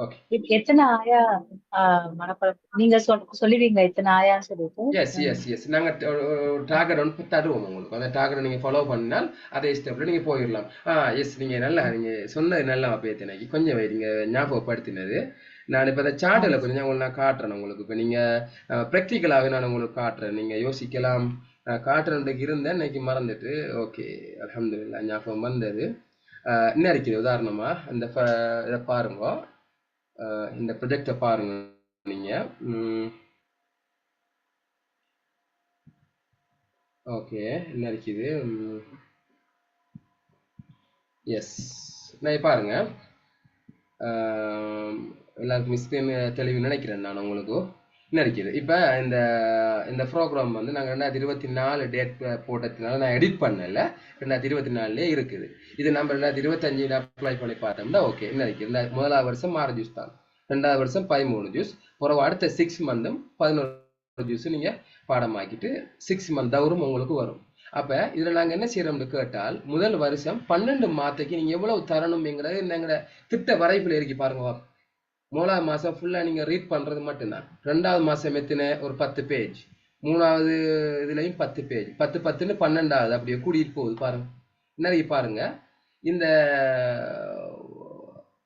ஓகே. எத்தனை ஆயா மனப்பாடம் நீங்க சொல்லுவீங்களா இத்தனை ஆயான்னு சொல்லிட்டு? எஸ் நாங்க டார்கெட் ஒன்று தருவோம் உங்களுக்கு. அந்த டார்கெட்டை நீங்க ஃபாலோ பண்ணினால் அதே ஸ்டெப்ல நீங்க போயிடலாம். எஸ் நீங்க நல்லா நீங்க சொன்னது நல்லா பேத்தினாக்கி கொஞ்சம் நீங்க ஞாபகப்படுத்தினது. நான் இப்போ இந்த சார்ட்டில் கொஞ்சம் உங்களுக்கு நான் காட்டுறேன் உங்களுக்கு. இப்போ நீங்க ப்ராக்டிக்கலாகவே நான் உங்களுக்கு காட்டுறேன். நீங்க யோசிக்கலாம் காட்டுறதுக்கு இருந்தேன், இன்னைக்கு மறந்துட்டு. ஓகே அல்ஹம்துலில்லாஹ் ஞாபகம் வந்தது. இன்னும் இருக்குது. உதாரணமா இந்த இதை பாருங்க, இந்த ப்ரொஜெக்டை பாருங்க நீங்க. ஓகே என்ன இருக்குது, எஸ் நான் பாருங்க. எல்லாருக்கும் மிஸ்கின் தெளிவு நினைக்கிறேன் நான் உங்களுக்கு. என்ன இருக்குது இப்போ இந்த இந்த ப்ரோக்ராம் வந்து நாங்கள் 2024 டேட் போட்டதுனால நான் எடிட் பண்ணல. 2024 இருக்குது. இது நம்ம 2025 அப்ளை பண்ணி பார்த்தோம்னா ஓகே என்ன இருக்குது. முதலாவது வருஷம் 6 ஜூஸ் தான், 2வது வருஷம் 13 ஜூஸ், பிறகு அடுத்த 6 மந்த்தும் 11 ஜூஸ் நீங்க பாடமாக்கிட்டு 6 மந்த் தவறும் உங்களுக்கு வரும். அப்ப இதுல நாங்க என்ன செய்யறோம்னு கேட்டால், முதல் வருஷம் 12 மாதத்துக்கு நீங்க எவ்வளவு தரணும்ங்கிறது எங்களோட திட்ட வரைப்புல இருக்கு பாருங்க. 3வது மாசம் ஃபுல்லா நீங்க ரீட் பண்றது மட்டும்தான். 2வது மாசம் எத்தனை, ஒரு 10 பேஜ். 3வது இதுலயும் 10 பேஜ், 10 12வது அப்படியே கூட்டிட்டு போகுது பாருங்க. நிறைய பாருங்க. இந்த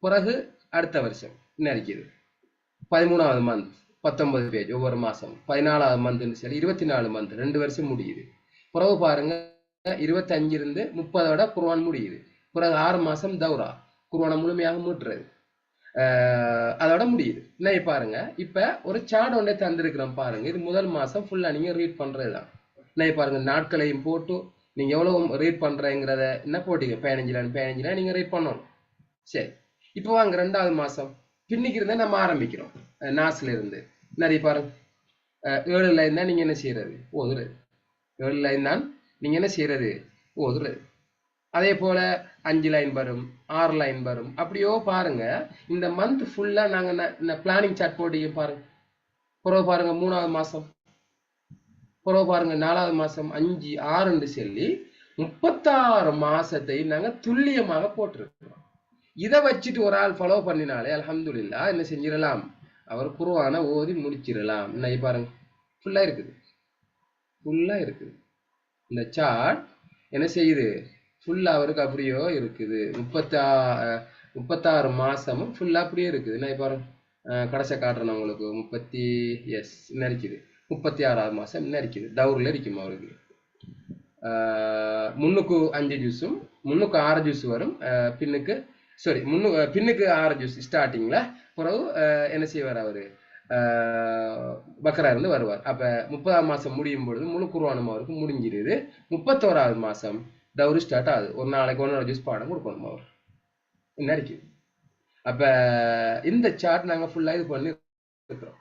பிறகு அடுத்த வருஷம் என்ன இருக்குது, 13வது மந்த் 19 பேஜ் ஒவ்வொரு மாசம், 14வது மந்த்னு சரி 24 மந்த் 2 வருஷம் முடியுது. பிறகு பாருங்க 25 இருந்து 30ஓட குர்ஆன் முடியுது. பிறகு 6 மாசம் தௌரா, குர்ஆனை முழுமையாக மூட்டுறது, அதோட முடியுது. என்ன பாருங்க. இப்ப ஒரு சார்ட் ஒன்றே தந்திருக்கிறோம் பாருங்க. இது முதல் மாசம் ஃபுல்லா நீங்க ரீட் பண்றதுதான். என்ன பாருங்க, நாட்களையும் போட்டு நீங்க எவ்வளவு ரீட் பண்றீங்கிறத என்ன போட்டீங்க, 15 நீங்க ரீட் பண்ணணும். சரி, இப்போ வாங்க 2வது மாசம் பின்னிக்கு இருந்தா நம்ம ஆரம்பிக்கிறோம். நாஸ்ல இருந்து நிறைய பாருங்க. 7 லைன் தான் நீங்க என்ன செய்யறது, ஓதுறது. 7 லைன் தான் நீங்க என்ன செய்யறது, ஓதுறது. அதே போல 5 லைன் வரும், 6 லைன் வரும். அப்படியோ பாருங்க. இந்த மந்த் ஃபுல்லா நாங்க பிளானிங் சார்ட் போட்டீங்க பாருங்க. பிறகு பாருங்க 3வது மாசம், பிறகு பாருங்க 4வது மாசம் 5 6 சொல்லி 36 மாசத்தை நாங்க துல்லியமாக போட்டிருக்கிறோம். இதை வச்சுட்டு ஒரு ஆள் ஃபாலோ பண்ணினாலே அல்ஹம்துலில்லாஹ் என்ன செஞ்சிடலாம், அவர் குர்ஆனை ஓதி முடிச்சிடலாம். என்ன பாருங்க, ஃபுல்லா இருக்குது, ஃபுல்லா இருக்குது. இந்த சார்ட் என்ன செய்யுது, ஃபுல்லா அவருக்கு அப்படியோ இருக்குது. 36 மாசமும் ஃபுல்லா அப்படியே இருக்குது. என்ன பாருங்க, கடைசி காட்டுறேன் உங்களுக்கு. 30 என்ன இருக்குது, 36வது மாசம் என்ன இருக்குது, தௌர்ல இருக்கும் அவருக்கு. 3க்கு 5 ஜூஸும் 3க்கு 6 ஜூஸ் வரும். பின்னுக்கு 6 ஜூஸ் ஸ்டார்டிங்ல. பிறகு என்ன செய்வார் அவரு, பக்ரா இருந்து வருவார். அப்ப 30ஆம் மாசம் முடியும் பொழுது முழு குர்ஆனும் அவருக்கு முடிஞ்சிருது. 31வது மாசம் தௌரு ஸ்டார்ட் ஆகுது. ஒரு நாளைக்கு 1 ஜூஸ் பாடம் கொடுக்கணும் அவர். என்ன இருக்குது. அப்ப இந்த சார்ட் நாங்க ஃபுல்லா இது பண்ணி இருக்கிறோம்.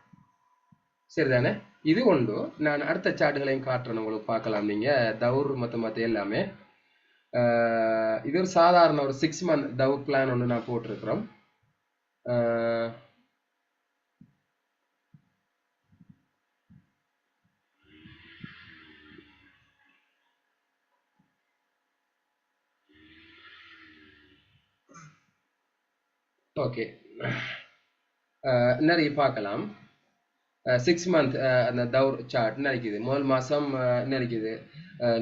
சரிதானே. இது ஒன்று. நான் அடுத்த சார்ட்டுகளையும் காட்டுறேன் உங்களுக்கு, பார்க்கலாம் நீங்க. தௌர் மத்த எல்லாமே இது ஒரு சாதாரண ஒரு 6 மந்த் தௌர் பிளான் ஒன்று நான் போட்டிருக்கிறோம். ஓகே, நிறைய பார்க்கலாம். 6 மந்த் அந்த தௌர் சார்ட் நினைக்குது. முதல் மாசம் நினைக்குது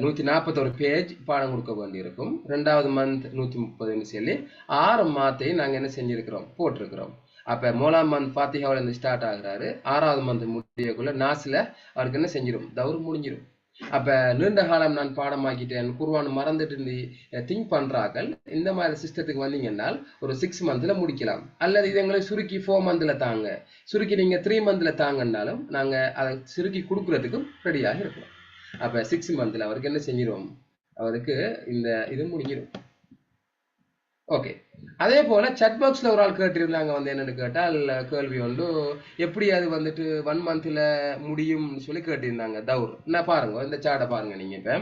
141 பேஜ் பாடம் கொடுக்க வேண்டியிருக்கும். 2வது மந்த் 130 சொல்லி 6 மாத்தையும் நாங்க என்ன செஞ்சிருக்கிறோம், போட்டிருக்கிறோம். அப்ப 3ஆம் மந்த் ஃபாத்திஹாவில இருந்து ஸ்டார்ட் ஆகுறாரு. 6வது மந்த் முடியக்குள்ள நாஸ்ல அவருக்கு என்ன செஞ்சிடும், தௌர் முடிஞ்சிடும். அப்ப நீண்ட காலம் நான் பாடமாக்கிட்டேன் குர்ஆன் மறந்துட்டு திங்க் பண்றாக்கள் இந்த மாதிரி சிஸ்டத்துக்கு வந்தீங்கன்னால் ஒரு 6 மந்த்ல முடிக்கலாம். அல்லது இது எங்களை சுருக்கி 4 மந்த்ல தாங்க, சுருக்கி நீங்க 3 மந்த்ல தாங்கன்னாலும் நாங்க அதை சுருக்கி கொடுக்கறதுக்கும் ரெடியாக இருக்கிறோம். அப்ப 6 மந்த்ல அவருக்கு என்ன செஞ்சிருவோம், அவருக்கு இந்த இது முடிஞ்சிடும். ஓகே. அதே போல சட் பாக்ஸ்ல ஒரு ஆள் கேட்டிருந்தாங்க வந்து என்னன்னு கேட்டால் கேள்வி ஒன்று எப்படி அது வந்துட்டு 1 மந்த்ல முடியும்னு சொல்லி கேட்டிருந்தாங்க. தௌர் நான் பாருங்க இந்த சார்ட்டை பாருங்க நீங்க இப்ப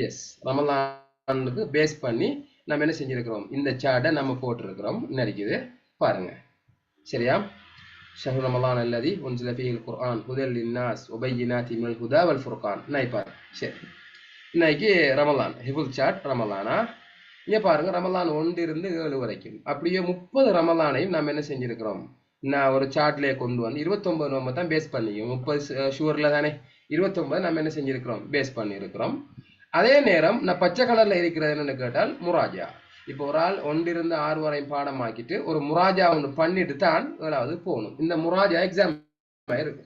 எஸ் ரமலானுக்கு பேஸ் பண்ணி நம்ம என்ன செஞ்சிருக்கிறோம், இந்த சார்ட்டை நம்ம போட்டிருக்கிறோம். என்ன இருக்குது பாருங்க, சரியா? ஷஹ்ரு ரமலான் அல்லதி உன்சில ஃபீஹில் குர்ஆன் ஹுதல் லின்னாஸ் வபையினாத்தி மினல் ஹுதா வல் ஃபுர்கான். நான் பாருங்க, சரி இன்னைக்கு ரமலான் ஹிஃபுல் சார்ட் ரமலானா. இங்க பாருங்க ரமலான் 1 இருந்து 7 வரைக்கும் அப்படியே 30 ரமலானையும் நம்ம என்ன செஞ்சிருக்கிறோம், நான் ஒரு சார்ட்லயே கொண்டு வந்து 29 நம்ம தான் பேஸ் பண்ணியும் 30 ஷூர்ல தானே 29 நம்ம என்ன செஞ்சிருக்கிறோம் பேஸ் பண்ணியிருக்கிறோம். அதே நேரம் நான் பச்சை கலர்ல இருக்கிறது என்னன்னு கேட்டால் முராஜா. இப்போ ஒரு ஆள் 1 இருந்து 6 வரையும் பாடமாக்கிட்டு ஒரு முராஜா ஒன்று பண்ணிட்டு தான் 7வது போகணும். இந்த முராஜா எக்ஸாம் இருக்கு.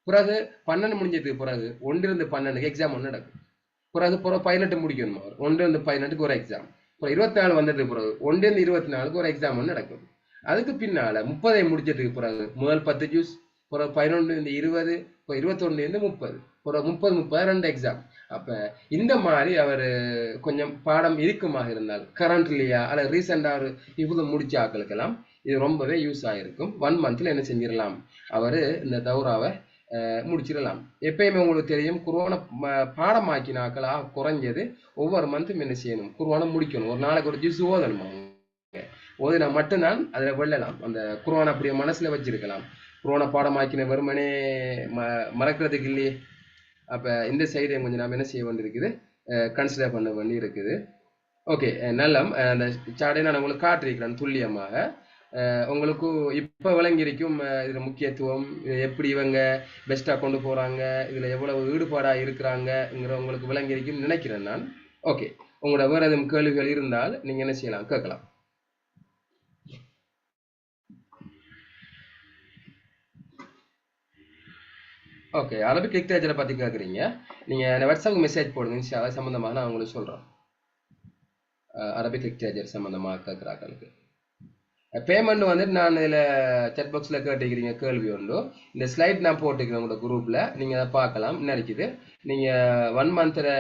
பிறகு 12 முடிஞ்சதுக்கு பிறகு 1 இருந்து 12க்கு எக்ஸாம் ஒன்று நடக்கும். பிறகு 18 முடிக்கணும். அவர் 1 இருந்து 18க்கு ஒரு எக்ஸாம். அப்புறம் 24 வந்ததுக்கு பிறகு 1 இருந்து 24க்கு ஒரு எக்ஸாம் ஒன்று நடக்கும். அதுக்கு பின்னால 30 முடிச்சதுக்கு பிறகு முதல் 10 ஜூஸ், பிறகு 11 இருந்து 20, இப்போ 21 இருந்து 30, பிறகு 30 2 எக்ஸாம். அப்ப இந்த மாதிரி அவர் கொஞ்சம் பாடம் இருக்குமாக இருந்தால் கரண்ட்லியா அல்ல ரீசெண்டா ஒரு இவ்வளவு முடிச்ச ஆக்களுக்கெல்லாம் இது ரொம்பவே யூஸ் ஆகிருக்கும். 1 மந்த்ல என்ன செஞ்சிடலாம், அவரு இந்த தௌராவை முடிச்சிடலாம். எப்பயுமே உங்களுக்கு தெரியும் குர்ஆனை பாடமாக்கினாக்களா குறைஞ்சது ஒவ்வொரு மந்த்தும் என்ன செய்யணும், குர்ஆனை முடிக்கணும். ஒரு நாளைக்கு ஒரு ஜுஸ் ஓதணுமா, ஓதினா மட்டும்தான் அதில் வெல்லலாம். அந்த குர்ஆனை அப்படியே மனசுல வச்சிருக்கலாம். குர்ஆனை பாடமாக்கின வெறுமனே மறக்கிறதுக்கு இல்லையே. அப்ப இந்த சைடு கொஞ்சம் நாம் என்ன செய்ய வேண்டியிருக்குது, கன்சிடர் பண்ண வேண்டி இருக்குது. ஓகே, நல்ல அந்த சார்ட்டை நான் உங்களுக்கு காட்டிருக்கிறேன் துல்லியமாக. உங்களுக்கு இப்ப விளங்கியிருக்கும் இதுல முக்கியத்துவம், எப்படி இவங்க பெஸ்டா கொண்டு போறாங்க, இதுல எவ்வளவு ஈடுபாடா இருக்கிறாங்கிற உங்களுக்கு விளங்கியிருக்கும் நினைக்கிறேன் நான். ஓகே, உங்களோட வேற எதுவும் கேள்விகள் இருந்தால் நீங்க என்ன செய்யலாம், கேட்கலாம். ஓகே, அரபிக் லிட்ரேச்சரை பத்தி கேட்குறீங்க, நீங்க வாட்ஸ்அப்புக்கு மெசேஜ் போடுங்க, அதை சம்பந்தமாக நான் உங்களுக்கு சொல்றேன். அரபிக் லிட்ரேச்சர் சம்பந்தமாக கேட்குறாங்களுக்கு பேமெண்ட் வந்துட்டு நான் இதில் செட் பாக்ஸில் கேட்டுக்கிறீங்க கேள்வி உண்டு. இந்த ஸ்லைட் நான் போட்டுக்கிறேன் உங்களோட குரூப்பில், நீங்கள் அதை பார்க்கலாம். என்ன இருக்குது, நீங்கள் 1 மந்த்தில்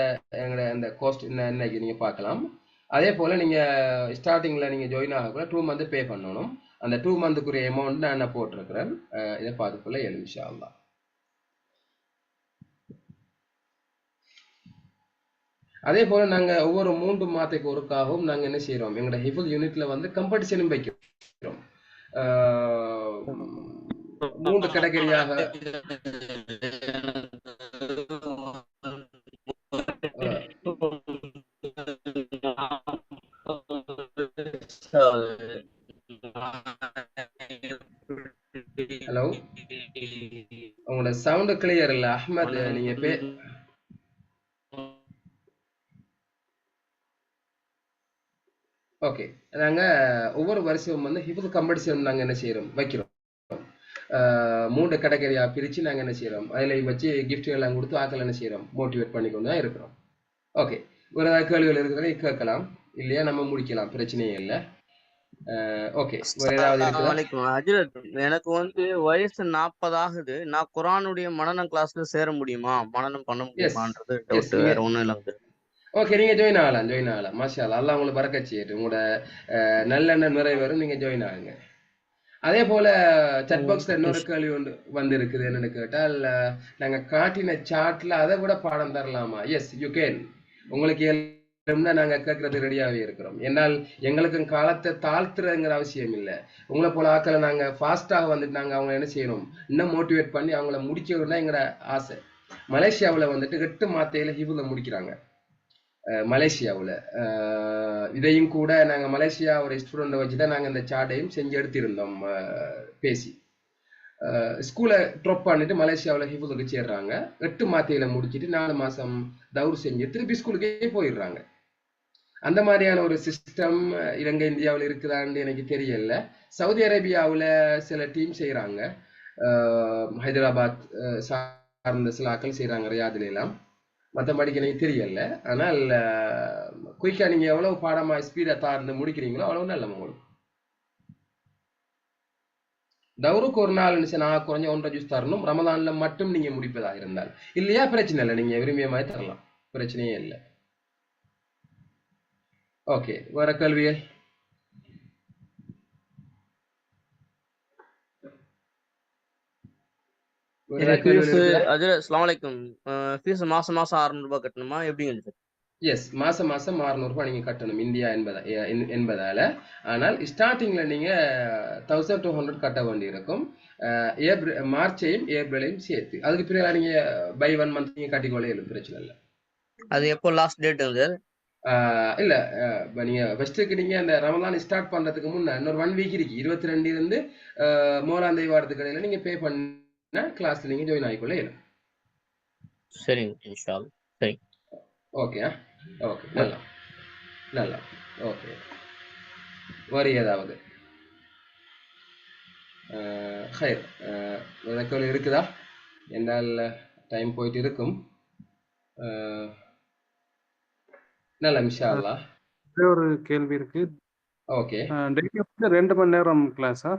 எங்களோட அந்த கோஸ்ட் என்னைக்கு நீங்கள் பார்க்கலாம். அதே போல் நீங்கள் ஸ்டார்டிங்கில் நீங்கள் ஜாயின் ஆகக்குள்ள 2 மந்த் பே பண்ணணும். அந்த 2 மந்த்துக்குரிய அமௌண்ட் நான் என்ன போட்டிருக்கிறேன், இதை பார்த்துக்குள்ள 7 இன்ஷா அல்லாஹ். அதே போல நாங்க ஒவ்வொரு 3 மாதத்துக்கு ஒருக்காகவும் நாங்க என்ன செய்யறோம், எங்களோட ஹிஃபுல் யூனிட்ல வந்து காம்படிஷனும் வைக்கிறோம். 3 கேட்டகரியாக ஹலோ, உங்களோட சவுண்ட் கிளியர் இல்ல அஹ்மத், நீங்க ஓகே. நாங்க ஒவ்வொரு வருஷமும் வந்து ஹிஃபுல் காம்படிஷன் நாங்க என்ன செய்யறோம், வைக்கிறோம். 3 கேட்டகரியா பிரிச்சு நாங்க என்ன செய்யறோம், அதுல வச்சு கிஃப்ட் எல்லாம் கொடுத்து ஆக்கள் என்ன செய்யறோம், மோட்டிவேட் பண்ணி கொண்டு தான் இருக்கிறோம். ஓகே, ஒரு ஏதாவது கேள்விகள் இருக்கிறத கேட்கலாம், இல்லையா நம்ம முடிக்கலாம், பிரச்சனையே இல்லை. ஓகே, வேற ஏதாவது இருக்குதா? எனக்கு வந்து வயசு 40 ஆகுது. நான் குர்ஆனுடைய மனனம் கிளாஸ்ல சேர முடியுமா, மனனம் பண்ண முடியுமான்றது டவுட், வேற ஒண்ணும் இல்லை. ஓகே, நீங்க ஜாயின் ஆகலாம். மாஷா அல்லாஹ், அல்லாஹ் உங்களுக்கு பரக்கத் செய்யட்டும். உங்களோட நல்லெண்ணம் நிறைவேறும், நீங்க ஜாயின் ஆகுங்க. அதே போல சட் பாக்ஸ்ல இன்னொரு கேள்வி ஒன்று வந்து இருக்குது, என்னன்னு கேட்டால் நாங்க காட்டின சார்ட்ல அதை விட பாடம் தரலாமா? S, you can. உங்களுக்கு நாங்க கேட்கறது ரெடியாவே இருக்கிறோம். என்னால் எங்களுக்கும் காலத்தை தாழ்த்துறதுங்கிற அவசியம் இல்லை. உங்களை போல ஆக்களை நாங்க ஃபாஸ்டாக வந்துட்டு நாங்க அவங்க என்ன செய்யணும், இன்னும் மோட்டிவேட் பண்ணி அவங்கள முடிக்கணும்னா எங்களோட ஆசை. மலேசியாவில் வந்துட்டு 8 மாத்தையில ஹிஃபுல முடிக்கிறாங்க. மலேசியாவில் இதையும் கூட நாங்கள் மலேசியா ஒரு ஸ்டூடெண்ட்டை வச்சு தான் நாங்கள் இந்த சார்ட்டையும் செஞ்சு எடுத்திருந்தோம் பேசி. ஸ்கூலை ட்ராப் பண்ணிட்டு மலேசியாவில் ஹிஃபுலுக்கு சேர்றாங்க. 8 மாத்தையில முடிச்சுட்டு 4 மாதம் தௌர் செஞ்சு திருப்பி ஸ்கூலுக்கே போயிடுறாங்க. அந்த மாதிரியான ஒரு சிஸ்டம் இலங்கை இந்தியாவில் இருக்குதான்னு எனக்கு தெரியல. சவுதி அரேபியாவில் சில டீம் செய்கிறாங்க, ஹைதராபாத் சார்ந்த சில ஆக்கள் செய்கிறாங்க ரியாதுல எல்லாம். மற்றபடிக்கு எனக்கு தெரியல. ஆனால் குயிக்காக நீங்கள் எவ்வளவு பாடமாக ஸ்பீடாக தார்ந்து முடிக்கிறீங்களோ அவ்வளவு நல்ல உங்களுக்கு. தௌருக்கு ஒரு நாள் நான் குறைஞ்ச 1.5 ஜூஸ் தரணும். ரமதான்ல மட்டும் நீங்க முடிப்பதாக இருந்தால் இல்லையா பிரச்சனை இல்லை, நீங்க விரும்பிய மாதிரி தரலாம், பிரச்சனையே இல்லை. ஓகே, வேற கேள்விகள்? அது அஸ்ஸலாமு அலைக்கும். ஃபீஸ் மாசம் 600 ரூபாய் கட்டணுமா எப்படிங்க சார்? எஸ், மாசம் 600 ரூபாய் நீங்க கட்டணும் இந்தியா என்பதால. ஆனால் ஸ்டார்டிங்ல நீங்க 1200 கட்ட வேண்டி இருக்கும். மார்ச்சையும் ஏப்ரலையும் சேர்த்து. அதுக்கு பிறகு நீங்க பை 1 மந்த் நீங்க கட்டிக்கொள்ள இயலும், பிரச்சனை இல்லை. அது எப்போ லாஸ்ட் டேட் சார்? இல்ல, நீங்க ஃபர்ஸ்ட்டுக்கு நீங்க அந்த ரமலான் ஸ்டார்ட் பண்றதுக்கு முன்ன இன்னொரு 1 வீக் இருக்கு. 22 இருந்து 3ஆம் தேதி வாரத்துக்கு இடையில நீங்க பே பண்ண கிளாஸ்ல நீங்க ஜாயின் ஆகிக்கொள்ள இயலும். சரிங்க, இன்ஷா அல்லாஹ். சரி, ஓகே. ஓகே, நல்லா நல்லா. ஓகே, வேறு ஏதாவது ஹைர் விளக்கல் இருக்குதா? என்னால் டைம் போயிட்டு இருக்கும். நல்லா, இன்ஷா அல்லாஹ். ஒரு கேள்வி இருக்கு. ஓகே, டெய்லி 2 மணி நேரம் கிளாஸா?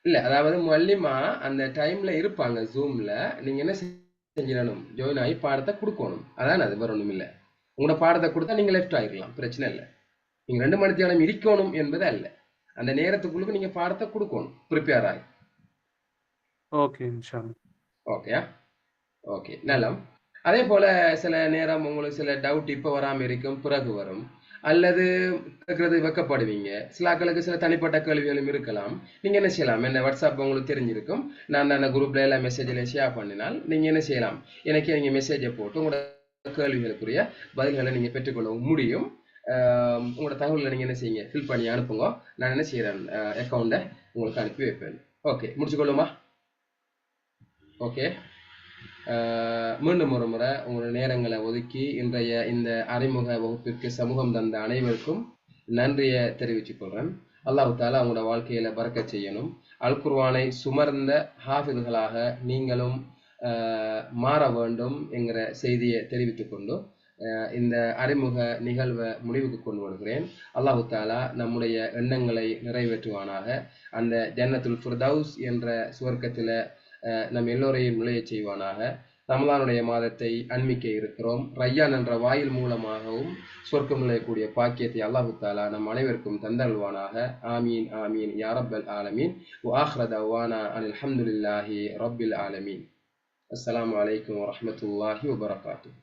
இல்ல, அதாவது மல்லிமா அந்த டைம்ல இருப்பாங்க ஜூம்ல. நீங்க என்ன செஞ்சிடணும், ஜாயின் ஆகி பாடத்தை கொடுக்கணும். அதான், அது வேற ஒண்ணும் இல்லை. உங்களோட பாடத்தை கொடுத்தா நீங்க லெஃப்ட் ஆகிக்கலாம், பிரச்சனை இல்லை. நீங்க 2 மணி நேரம் இருக்கணும் என்பது அல்ல, அந்த நேரத்துக்குள்ள நீங்க பாடத்தை கொடுக்கணும், ப்ரிப்பேர் ஆகி. ஓகே, இன்ஷா அல்லாஹ். ஓகே. ஓகே, நல்லா. அதே போல சில நேரம் உங்களுக்கு சில டவுட் இப்போ வராம இருக்கும், பிறகு வரும். அல்லது கேட்கறது வெக்கப்படுவீங்க. சில ஆக்களுக்கு சில தனிப்பட்ட கேள்விகளும் இருக்கலாம். நீங்க என்ன செய்யலாம், என்ன வாட்ஸ்அப் உங்களுக்கு தெரிஞ்சிருக்கும், நான் அந்த குரூப்ல எல்லாம் மெசேஜ்ல ஷேர் பண்ணினால் நீங்க என்ன செய்யலாம், எனக்கு நீங்க மெசேஜை போட்டு உங்களோட கேள்விகளுக்குரிய பதில்களை நீங்க பெற்றுக்கொள்ள முடியும். உங்களோட தகவல்களை நீங்க என்ன செய்யுங்க, ஃபில் பண்ணி அனுப்புங்க. நான் என்ன செய்யறேன், அக்கௌண்ட்டை உங்களுக்கு அனுப்பி வைப்பேன். ஓகே, முடிச்சுக்கொள்ளுமா? ஓகே, மீண்டும் ஒரு முறை உங்களோட நேரங்களை ஒதுக்கி இன்றைய இந்த அறிமுக வகுப்பிற்கு சமூகம் தந்த அனைவருக்கும் நன்றியை தெரிவித்துக் கொள்றேன். அல்லாஹ் தாலா உங்களோட வாழ்க்கையில பறக்கச் செய்யணும். அல் குர்ஆனை சுமர்ந்த ஹாஃபிதுகளாக நீங்களும் மாற வேண்டும் என்கிற செய்தியை தெரிவித்துக் கொண்டு இந்த அறிமுக நிகழ்வை முடிவுக்கு கொண்டு வருகிறேன். அல்லாஹ் தாலா நம்முடைய எண்ணங்களை நிறைவேற்றுவானாக. அந்த ஜன்னத்துல் ஃபிர்தௌஸ் என்ற சுவர்க்கத்தில் நம் எல்லோரையும் நுழைய செய்வானாக. ரமலானுடைய மாதத்தை அண்மிக்க இருக்கிறோம். ரய்யான் என்ற வாயில் மூலமாகவும் சொர்க்கம் நுழையக்கூடிய பாக்கியத்தை அல்லாஹு தாலா நம் அனைவருக்கும் தந்தல்வானாக. ஆமீன் ஆமீன் யா ரப்பல் ஆலமீன். வஆஹிரு தஅவானா அல்ஹம்துலில்லாஹி ரப்பில் ஆலமீன். அஸ்ஸலாமு அலைக்கும் வரஹ்மத்துல்லாஹி வபரகாத்துஹு.